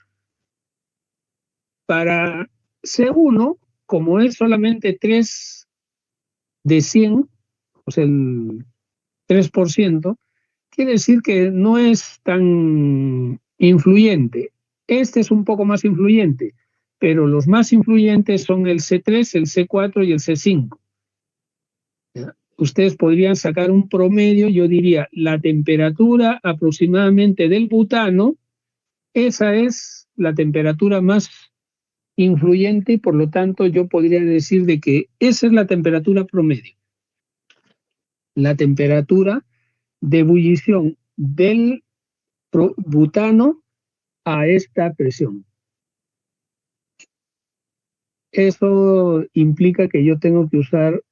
para C1, como es solamente 3 de 100, o sea, el 3%, quiere decir que no es tan influyente. Este es un poco más influyente, pero los más influyentes son el C3, el C4 y el C5. ¿Ya? Ustedes podrían sacar un promedio, yo diría, la temperatura aproximadamente del butano, esa es la temperatura más influyente y por lo tanto yo podría decir de que esa es la temperatura promedio. La temperatura de ebullición del butano a esta presión. Eso implica que yo tengo que usar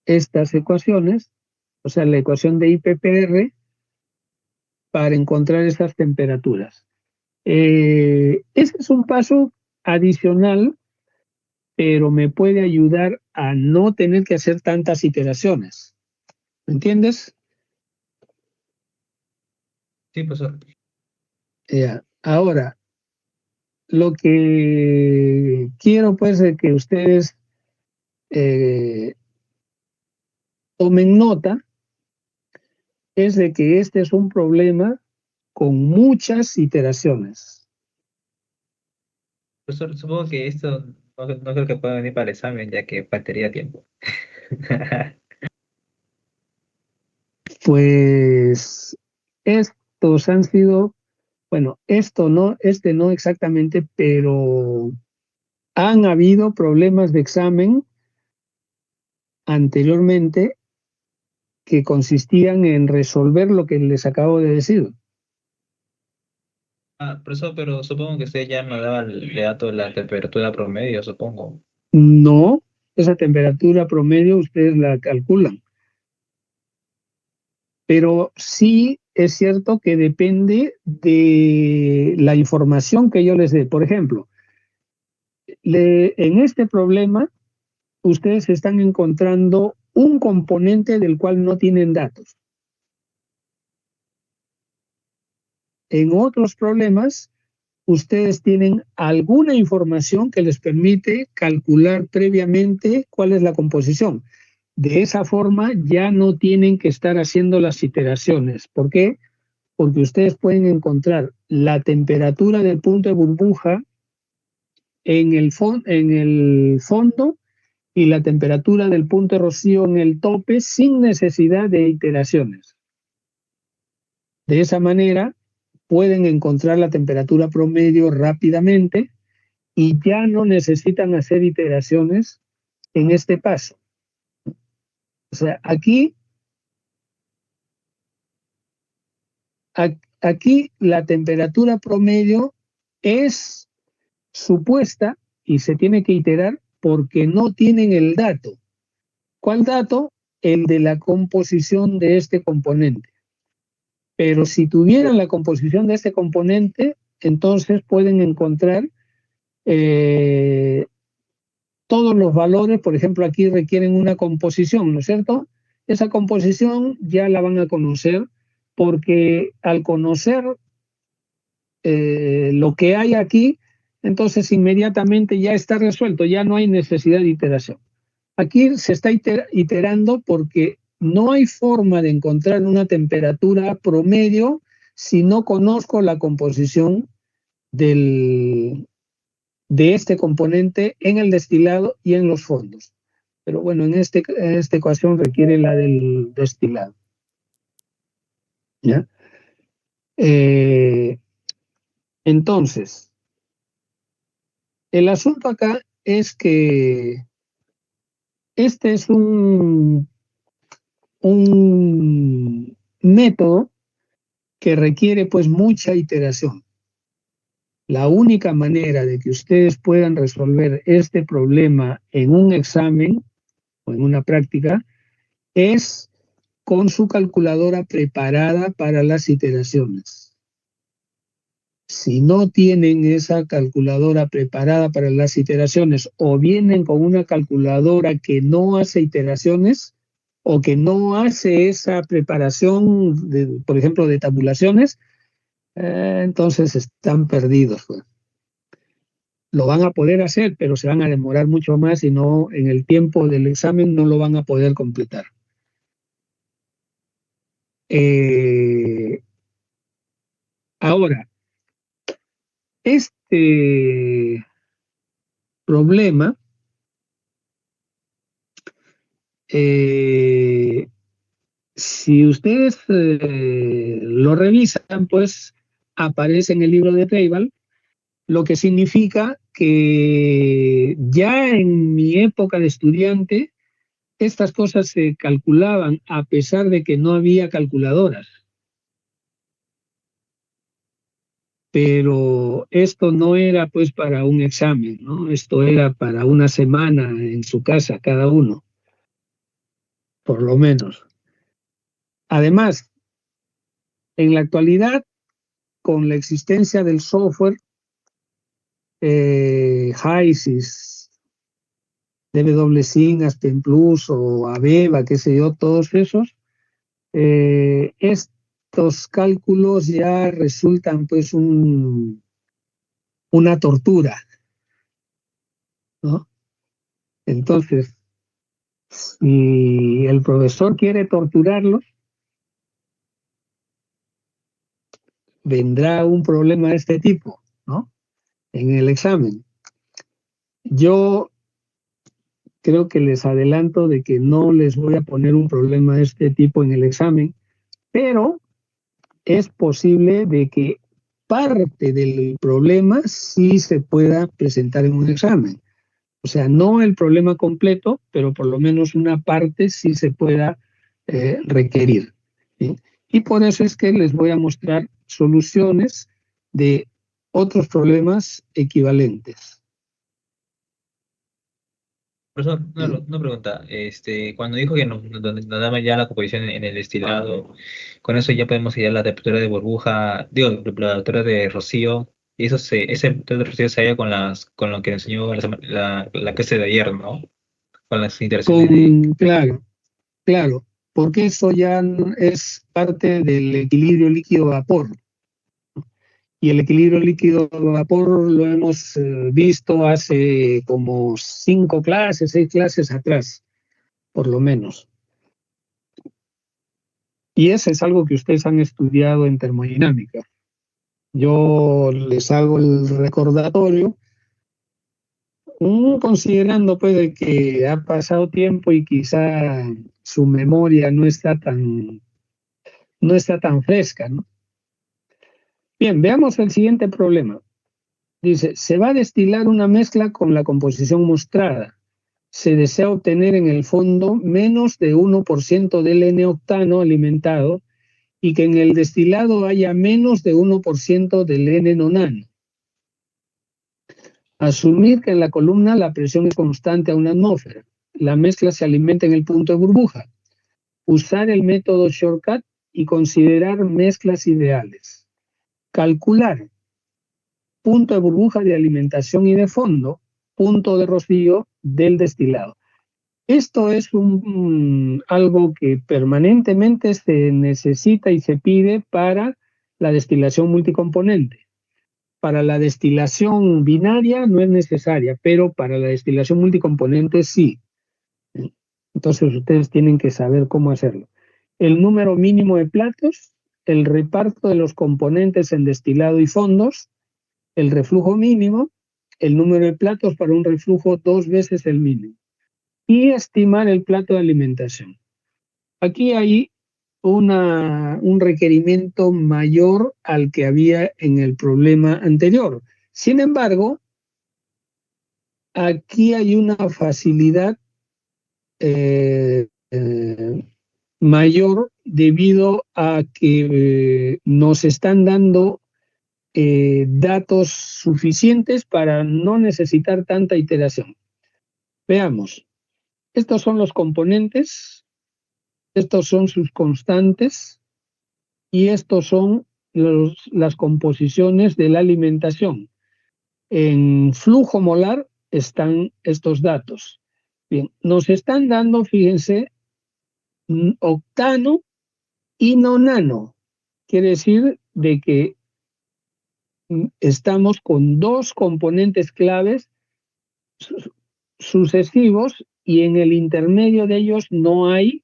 estas ecuaciones, o sea, la ecuación de IPPR, para encontrar esas temperaturas. Ese es un paso adicional, pero me puede ayudar a no tener que hacer tantas iteraciones. ¿Me entiendes? Sí, profesor. Ahora, lo que quiero pues es que ustedes tomen nota es de que este es un problema con muchas iteraciones. Profesor, supongo que esto no creo que pueda venir para el examen, ya que faltaría tiempo. Pues estos han sido, bueno, esto no, este no exactamente, pero han habido problemas de examen anteriormente que consistían en resolver lo que les acabo de decir. Profesor, pero supongo que usted ya me daba el dato de la temperatura promedio, supongo. No, esa temperatura promedio ustedes la calculan, pero sí es cierto que depende de la información que yo les dé. Por ejemplo, en este problema ustedes están encontrando un componente del cual no tienen datos. En otros problemas, ustedes tienen alguna información que les permite calcular previamente cuál es la composición. De esa forma ya no tienen que estar haciendo las iteraciones. ¿Por qué? Porque ustedes pueden encontrar la temperatura del punto de burbuja en el fondo y la temperatura del punto de rocío en el tope sin necesidad de iteraciones. De esa manera pueden encontrar la temperatura promedio rápidamente y ya no necesitan hacer iteraciones en este paso. O sea, aquí la temperatura promedio es supuesta y se tiene que iterar porque no tienen el dato. ¿Cuál dato? El de la composición de este componente. Pero si tuvieran la composición de este componente, entonces pueden encontrar todos los valores. Por ejemplo, aquí requieren una composición, ¿no es cierto? Esa composición ya la van a conocer porque al conocer lo que hay aquí, entonces inmediatamente ya está resuelto, ya no hay necesidad de iteración. Aquí se está iterando porque no hay forma de encontrar una temperatura promedio si no conozco la composición de este componente en el destilado y en los fondos. Pero bueno, en esta ecuación requiere la del destilado. ¿Ya? Entonces, el asunto acá es que este es un método que requiere pues mucha iteración. La única manera de que ustedes puedan resolver este problema en un examen o en una práctica es con su calculadora preparada para las iteraciones. Si no tienen esa calculadora preparada para las iteraciones o vienen con una calculadora que no hace iteraciones o que no hace esa preparación, por ejemplo, de tabulaciones, entonces están perdidos, pues. Lo van a poder hacer, pero se van a demorar mucho más y no, en el tiempo del examen no lo van a poder completar. Ahora, este problema si ustedes lo revisan, pues aparece en el libro de Table, lo que significa que ya en mi época de estudiante, estas cosas se calculaban a pesar de que no había calculadoras. Pero esto no era pues para un examen, ¿no? Esto era para una semana en su casa cada uno, por lo menos. Además, en la actualidad, con la existencia del software, HYSYS, DWSync, Aspen Plus o Aveva, qué sé yo, todos esos, estos cálculos ya resultan pues una tortura, ¿no? Entonces, si el profesor quiere torturarlos, vendrá un problema de este tipo, ¿no? En el examen. Yo creo que les adelanto de que no les voy a poner un problema de este tipo en el examen, pero es posible de que parte del problema sí se pueda presentar en un examen. O sea, no el problema completo, pero por lo menos una parte sí se pueda requerir, ¿sí? Y por eso es que les voy a mostrar soluciones de otros problemas equivalentes. Profesor, ¿Sí? una pregunta. Cuando dijo que nos daba ya la composición en el destilado, con eso ya podemos hallar la temperatura de burbuja, digo, la temperatura de rocío, y ese temperatura de rocío se halla con lo que enseñó la clase de ayer, ¿no? Con las interacciones de... Claro, claro, porque eso ya es parte del equilibrio líquido-vapor. Y el equilibrio líquido-vapor lo hemos visto hace como 5 clases, 6 clases atrás, por lo menos. Y eso es algo que ustedes han estudiado en termodinámica. Yo les hago el recordatorio, considerando pues de que ha pasado tiempo y quizá su memoria no está tan fresca, ¿no? Bien, veamos el siguiente problema. Dice, se va a destilar una mezcla con la composición mostrada. Se desea obtener en el fondo menos de 1% del N-octano alimentado y que en el destilado haya menos de 1% del N-nonano. Asumir que en la columna la presión es constante a una atmósfera. La mezcla se alimenta en el punto de burbuja. Usar el método shortcut y considerar mezclas ideales. Calcular punto de burbuja de alimentación y de fondo, punto de rocío del destilado. Esto es algo que permanentemente se necesita y se pide para la destilación multicomponente. Para la destilación binaria no es necesaria, pero para la destilación multicomponente sí. Entonces ustedes tienen que saber cómo hacerlo. El número mínimo de platos, el reparto de los componentes en destilado y fondos, el reflujo mínimo, el número de platos para un reflujo 2 veces el mínimo y estimar el plato de alimentación. Aquí hay un requerimiento mayor al que había en el problema anterior. Sin embargo, aquí hay una facilidad mayor debido a que nos están dando datos suficientes para no necesitar tanta iteración. Veamos, estos son los componentes, estos son sus constantes y estos son las composiciones de la alimentación. En flujo molar están estos datos. Bien, nos están dando, fíjense, octano y nonano. Quiere decir de que estamos con 2 componentes claves sucesivos y en el intermedio de ellos no hay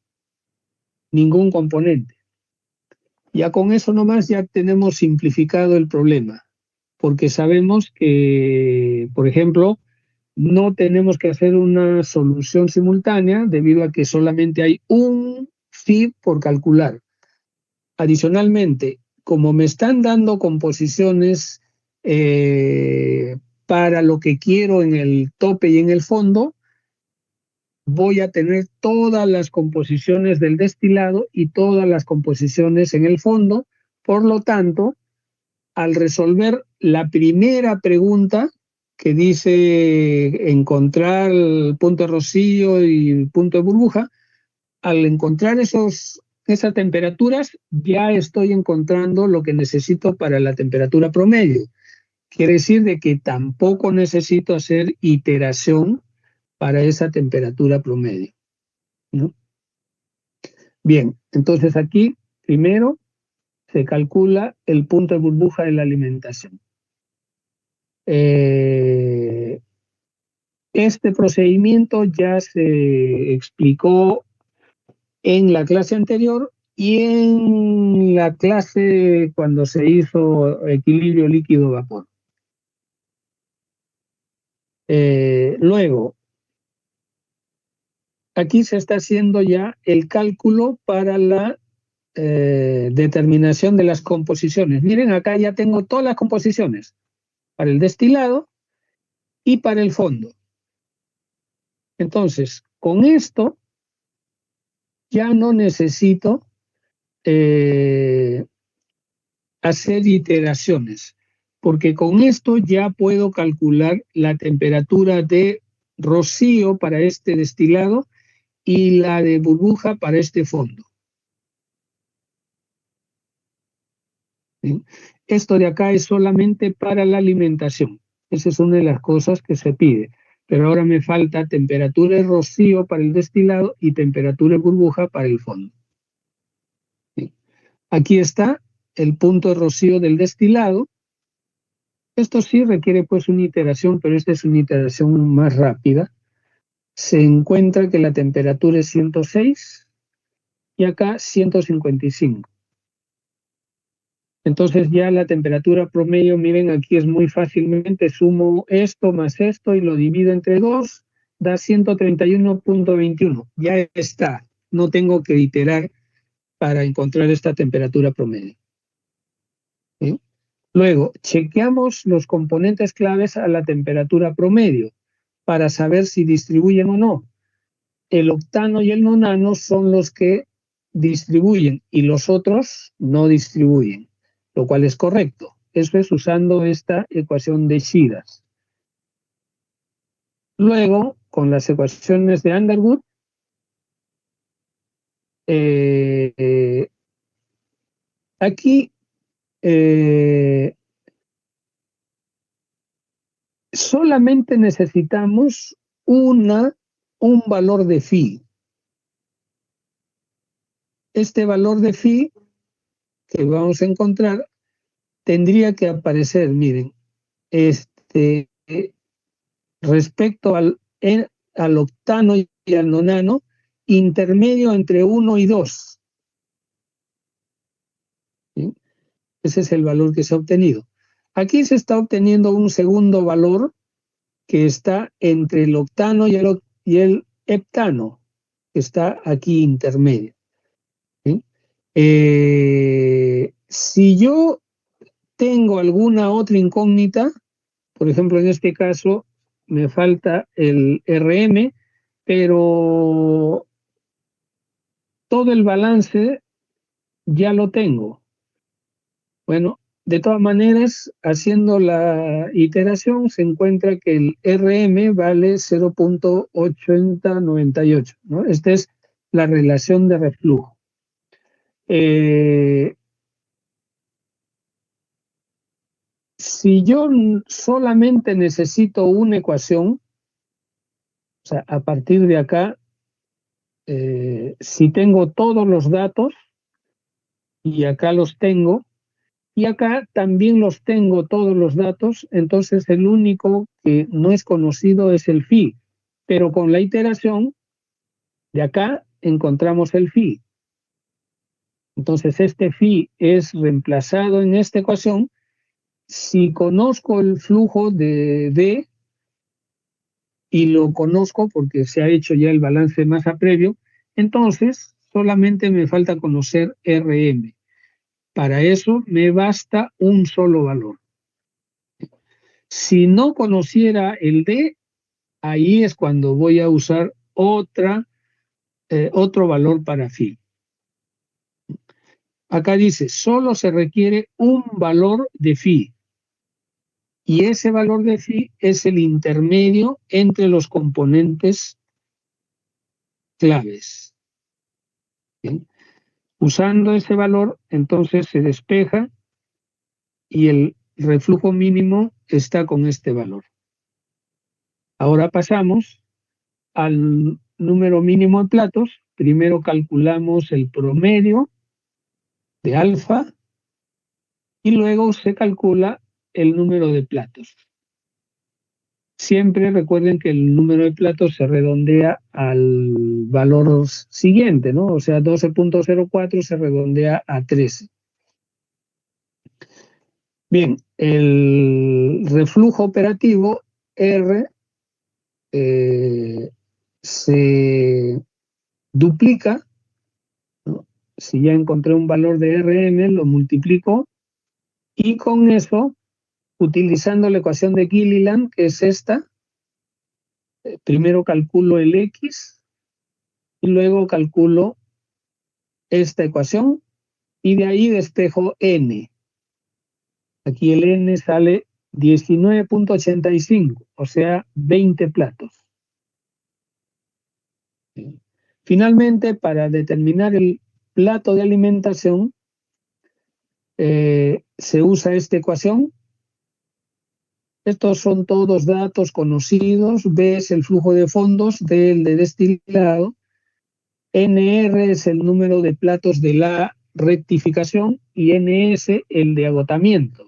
ningún componente. Ya con eso nomás ya tenemos simplificado el problema, porque sabemos que, por ejemplo, no tenemos que hacer una solución simultánea debido a que solamente hay un feed por calcular. Adicionalmente, como me están dando composiciones para lo que quiero en el tope y en el fondo, voy a tener todas las composiciones del destilado y todas las composiciones en el fondo. Por lo tanto, al resolver la primera pregunta que dice encontrar el punto de rocío y el punto de burbuja, al encontrar esas temperaturas, ya estoy encontrando lo que necesito para la temperatura promedio. Quiere decir de que tampoco necesito hacer iteración para esa temperatura promedio, ¿no? Bien, entonces aquí primero se calcula el punto de burbuja de la alimentación. Este procedimiento ya se explicó en la clase anterior y en la clase cuando se hizo equilibrio líquido-vapor. Luego, aquí se está haciendo ya el cálculo para la determinación de las composiciones. Miren, acá ya tengo todas las composiciones para el destilado y para el fondo. Entonces, con esto ya no necesito hacer iteraciones, porque con esto ya puedo calcular la temperatura de rocío para este destilado y la de burbuja para este fondo. ¿Sí? Esto de acá es solamente para la alimentación. Esa es una de las cosas que se pide. Pero ahora me falta temperatura de rocío para el destilado y temperatura de burbuja para el fondo. ¿Sí? Aquí está el punto de rocío del destilado. Esto sí requiere pues una iteración, pero esta es una iteración más rápida. Se encuentra que la temperatura es 106 y acá 155. Entonces ya la temperatura promedio, miren, aquí es muy fácilmente, sumo esto más esto y lo divido entre 2, da 131.21. Ya está, no tengo que iterar para encontrar esta temperatura promedio. ¿Sí? Luego, chequeamos los componentes claves a la temperatura promedio para saber si distribuyen o no. El octano y el nonano son los que distribuyen y los otros no distribuyen, lo cual es correcto. Eso es usando esta ecuación de Shiras. Luego, con las ecuaciones de Underwood, aquí solamente necesitamos un valor de phi. Este valor de phi que vamos a encontrar tendría que aparecer, miren, respecto al octano y al nonano, intermedio entre 1 y 2. ¿Sí? Ese es el valor que se ha obtenido. Aquí se está obteniendo un segundo valor que está entre el octano y el heptano, que está aquí intermedio. ¿Sí? Si yo tengo alguna otra incógnita, por ejemplo, en este caso me falta el RM, pero todo el balance ya lo tengo. Bueno, de todas maneras, haciendo la iteración, se encuentra que el RM vale 0.8098, ¿no? Esta es la relación de reflujo. Si yo solamente necesito una ecuación, o sea, a partir de acá, si tengo todos los datos, y acá los tengo, y acá también los tengo todos los datos, entonces el único que no es conocido es el phi, pero con la iteración de acá encontramos el phi. Entonces este phi es reemplazado en esta ecuación. Si conozco el flujo de D, y lo conozco porque se ha hecho ya el balance masa previo, entonces solamente me falta conocer RM. Para eso me basta un solo valor. Si no conociera el D, ahí es cuando voy a usar otro valor para phi. Acá dice, solo se requiere un valor de phi. Y ese valor de phi es el intermedio entre los componentes claves. ¿Bien? Usando ese valor, entonces se despeja y el reflujo mínimo está con este valor. Ahora pasamos al número mínimo de platos. Primero calculamos el promedio de alfa y luego se calcula el número de platos. Siempre recuerden que el número de platos se redondea al valor siguiente, ¿no? O sea, 12.04 se redondea a 13. Bien, el reflujo operativo R se duplica, ¿no? Si ya encontré un valor de RM, lo multiplico y con eso, utilizando la ecuación de Gilliland, que es esta, primero calculo el X y luego calculo esta ecuación y de ahí despejo N. Aquí el N sale 19.85, o sea, 20 platos. Finalmente, para determinar el plato de alimentación, se usa esta ecuación. Estos son todos datos conocidos. B es el flujo de fondos, D el de destilado, NR es el número de platos de la rectificación y NS el de agotamiento.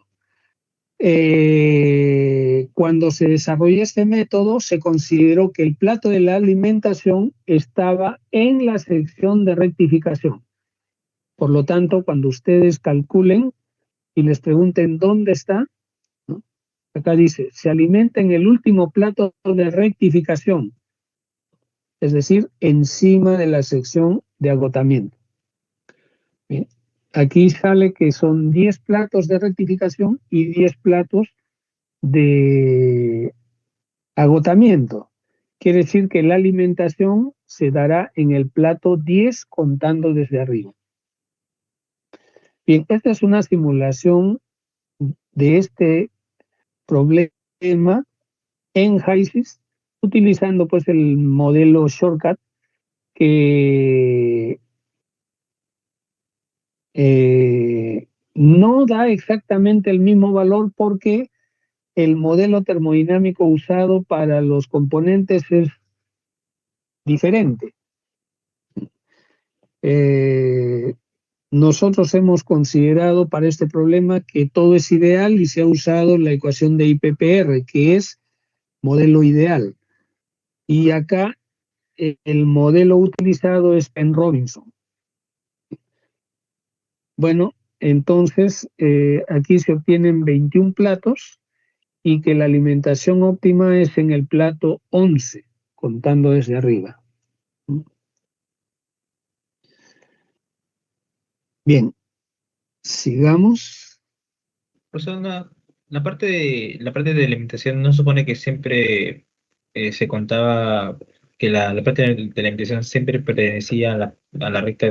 Cuando se desarrolló este método, se consideró que el plato de la alimentación estaba en la sección de rectificación. Por lo tanto, cuando ustedes calculen y les pregunten dónde está, ¿no? Acá dice, se alimenta en el último plato de rectificación, es decir, encima de la sección de agotamiento. Bien. Aquí sale que son 10 platos de rectificación y 10 platos de agotamiento. Quiere decir que la alimentación se dará en el plato 10 contando desde arriba. Bien, esta es una simulación de este problema en HYSYS utilizando pues el modelo shortcut que no da exactamente el mismo valor porque el modelo termodinámico usado para los componentes es diferente. Nosotros hemos considerado para este problema que todo es ideal y se ha usado la ecuación de IPPR, que es modelo ideal. Y acá el modelo utilizado es Penn-Robinson. Bueno, entonces aquí se obtienen 21 platos y que la alimentación óptima es en el plato 11, contando desde arriba. Bien, sigamos. Pues la parte de alimentación no supone que siempre se contaba que la parte de la alimentación siempre pertenecía a la recta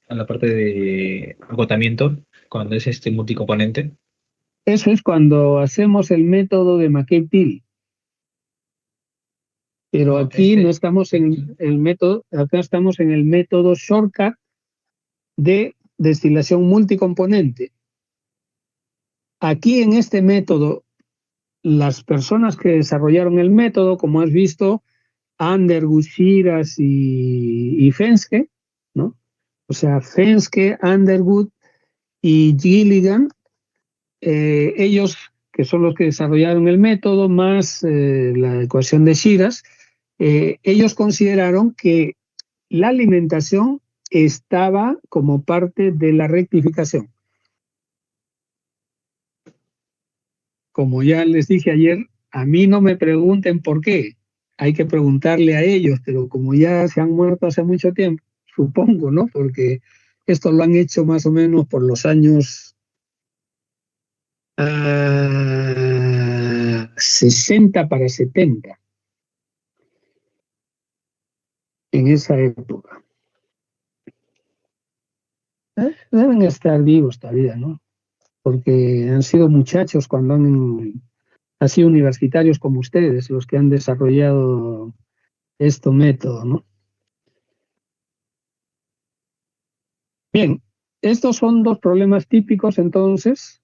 a la parte de agotamiento, cuando es este multicomponente. Eso es cuando hacemos el método de McCabe-Thiele. Pero No, aquí no estamos en el método, acá estamos en el método shortcut de destilación multicomponente. Aquí en este método, las personas que desarrollaron el método, como has visto, Underwood, Shiras y Fenske, ¿no? O sea, Fenske, Underwood y Gilligan, ellos que son los que desarrollaron el método, más la ecuación de Shiras, ellos consideraron que la alimentación estaba como parte de la rectificación. Como ya les dije ayer, a mí no me pregunten por qué, hay que preguntarle a ellos, pero como ya se han muerto hace mucho tiempo, supongo, ¿no? Porque esto lo han hecho más o menos por los años 60 para 70, en esa época. Deben estar vivos todavía, ¿no? Porque han sido muchachos cuando han sido universitarios como ustedes, los que han desarrollado este método, ¿no? Bien, estos son dos problemas típicos, entonces.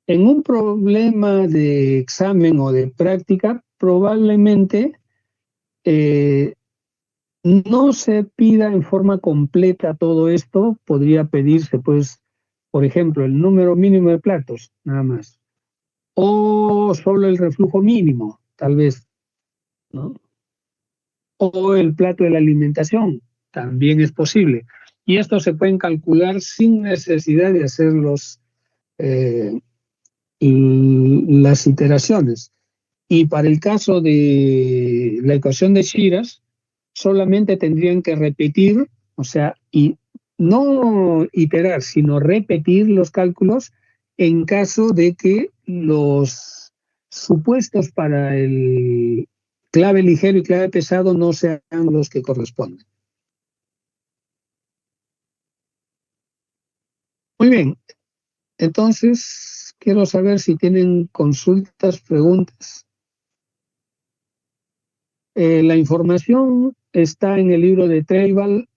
En un problema de examen o de práctica, probablemente no se pida en forma completa todo esto, podría pedirse, pues, por ejemplo, el número mínimo de platos, nada más, o solo el reflujo mínimo, tal vez, ¿no? O el plato de la alimentación, también es posible. Y esto se pueden calcular sin necesidad de hacer las iteraciones. Y para el caso de la ecuación de Shiras, solamente tendrían que repetir, o sea, y no iterar, sino repetir los cálculos en caso de que los supuestos para el clave ligero y clave pesado no sean los que corresponden. Muy bien, entonces quiero saber si tienen consultas, preguntas. La información está en el libro de Treibal,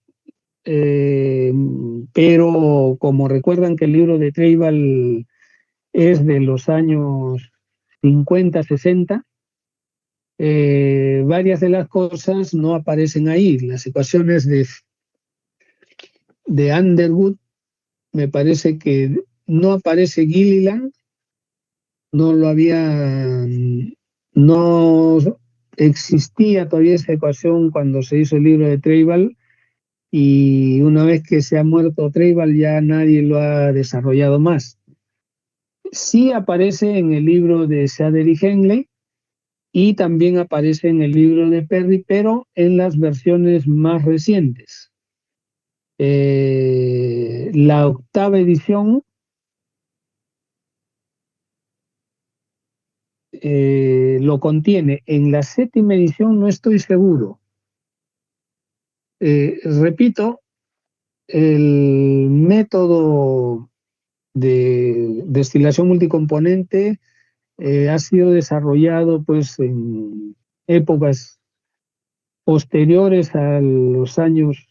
pero como recuerdan que el libro de Treibal es de los años 50, 60, varias de las cosas no aparecen ahí. Las ecuaciones de Underwood, me parece que no aparece Gilliland, no lo había, no existía todavía esa ecuación cuando se hizo el libro de Treibal, y una vez que se ha muerto Treibal ya nadie lo ha desarrollado más. Sí aparece en el libro de Shader y Henley y también aparece en el libro de Perry, pero en las versiones más recientes. La octava edición lo contiene. En la séptima edición no estoy seguro. Repito, el método de destilación multicomponente ha sido desarrollado pues épocas posteriores a los años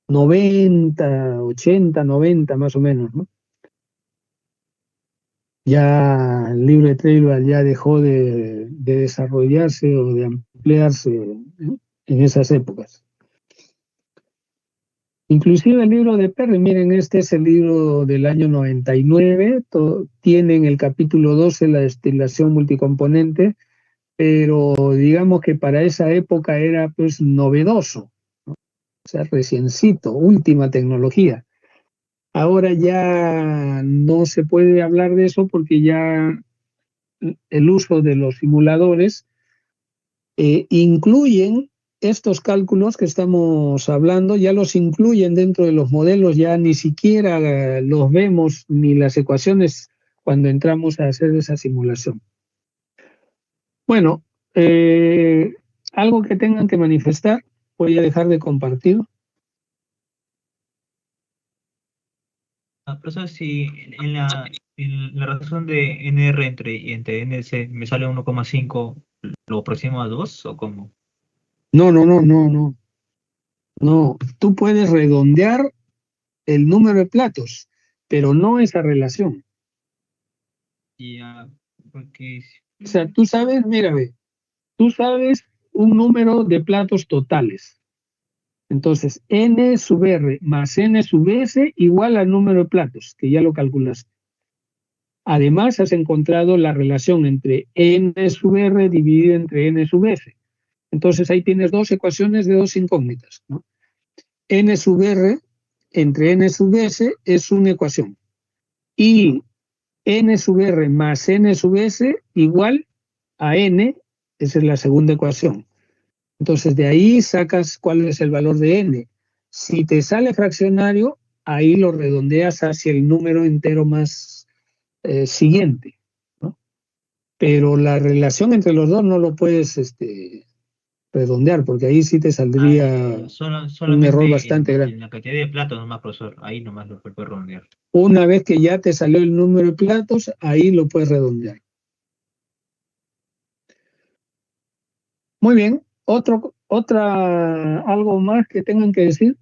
90, 80, 90 más o menos, ¿no? Ya el libro de Trailball ya dejó de desarrollarse o de ampliarse en esas épocas. Inclusive el libro de Perry, miren, este es el libro del año 99, tiene en el capítulo 12 la destilación multicomponente, pero digamos que para esa época era pues novedoso, ¿no? O sea, reciencito, última tecnología. Ahora ya no se puede hablar de eso porque ya el uso de los simuladores incluyen estos cálculos que estamos hablando, ya los incluyen dentro de los modelos, ya ni siquiera los vemos ni las ecuaciones cuando entramos a hacer esa simulación. Bueno, algo que tengan que manifestar, voy a dejar de compartir. Profesor, si en la razón de NR entre NC me sale 1,5, ¿lo aproximo a 2 o cómo? No. Tú puedes redondear el número de platos, pero no esa relación. Ya, porque O sea, tú sabes, mira, ve, tú sabes un número de platos totales. Entonces, n sub r más n sub s igual al número de platos, que ya lo calculaste. Además, has encontrado la relación entre n sub r dividido entre n sub s. Entonces, ahí tienes dos ecuaciones de dos incógnitas, ¿no? N sub r entre n sub s es una ecuación. Y n sub r más n sub s igual a n, esa es la segunda ecuación. Entonces, de ahí sacas cuál es el valor de n. Si te sale fraccionario, ahí lo redondeas hacia el número entero más siguiente, ¿no? Pero la relación entre los dos no lo puedes redondear, porque ahí sí te saldría un error solamente bastante grande. en la cantidad de platos nomás, profesor, ahí nomás lo puedo redondear. Una vez que ya te salió el número de platos, ahí lo puedes redondear. Muy bien. ¿Algo más que tengan que decir?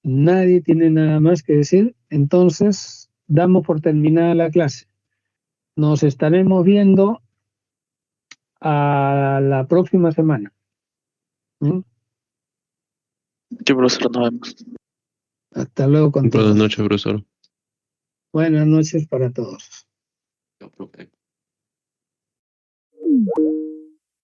Nadie tiene nada más que decir. Entonces, damos por terminada la clase. Nos estaremos viendo a la próxima semana. ¿Mm? Sí, profesor, nos vemos. Hasta luego con Buenas todos. noches, profesor. Buenas noches para todos. Chao, profe.